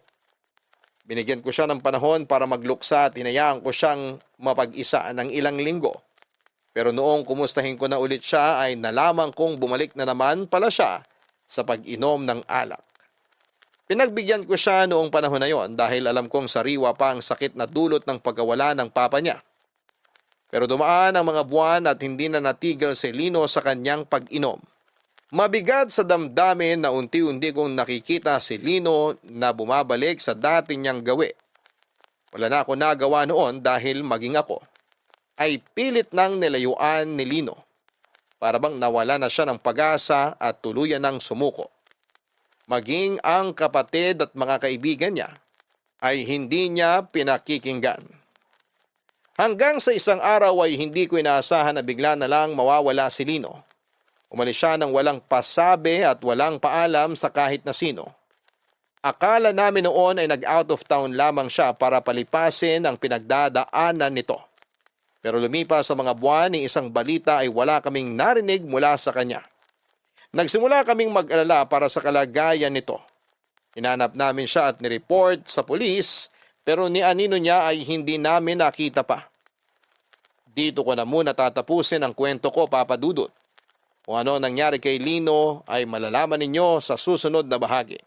Binigyan ko siya ng panahon para magluksa at hinayaan ko siyang mapag-isa ng ilang linggo. Pero noong kumustahin ko na ulit siya ay nalaman kong bumalik na naman pala siya sa pag-inom ng alak. Pinagbigyan ko siya noong panahon na yon dahil alam kong sariwa pa ang sakit na dulot ng pagkawala ng papa niya. Pero dumaan ang mga buwan at hindi na natigil si Lino sa kanyang pag-inom. Mabigat sa damdamin na unti-unti kong nakikita si Lino na bumabalik sa dati niyang gawi. Wala na ako nagawa noon dahil maging ako ay pilit nang nilayuan ni Lino. Para bang nawala na siya ng pag-asa at tuluyan ng sumuko. Maging ang kapatid at mga kaibigan niya ay hindi niya pinakikinggan. Hanggang sa isang araw ay hindi ko inaasahan na bigla na lang mawawala si Lino. Umalis siya ng walang pasabi at walang paalam sa kahit na sino. Akala namin noon ay nag-out of town lamang siya para palipasin ang pinagdadaanan nito. Pero lumipas sa mga buwan, isang balita ay wala kaming narinig mula sa kanya. Nagsimula kaming mag-alala para sa kalagayan nito. Hinanap namin siya at nireport sa pulis, pero ni anino niya ay hindi namin nakita pa. Dito ko na muna tatapusin ang kwento ko, Papa Dudut. Kung ano nangyari kay Lino ay malalaman ninyo sa susunod na bahagi.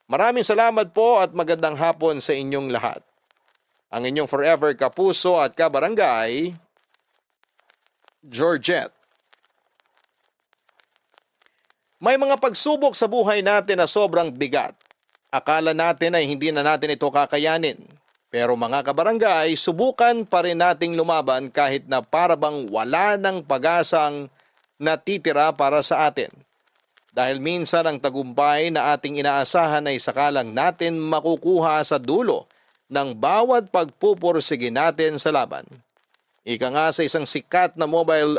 Maraming salamat po at magandang hapon sa inyong lahat. Ang inyong forever kapuso at kabarangay, Georgette. May mga pagsubok sa buhay natin na sobrang bigat. Akala natin ay hindi na natin ito kakayanin. Pero mga kabarangay, subukan pa rin nating lumaban kahit na parabang wala ng pag-asang natitira para sa atin. Dahil minsan ang tagumpay na ating inaasahan ay sakalang natin makukuha sa dulo ng bawat pagpupursige natin sa laban. Ika nga sa isang sikat na mobile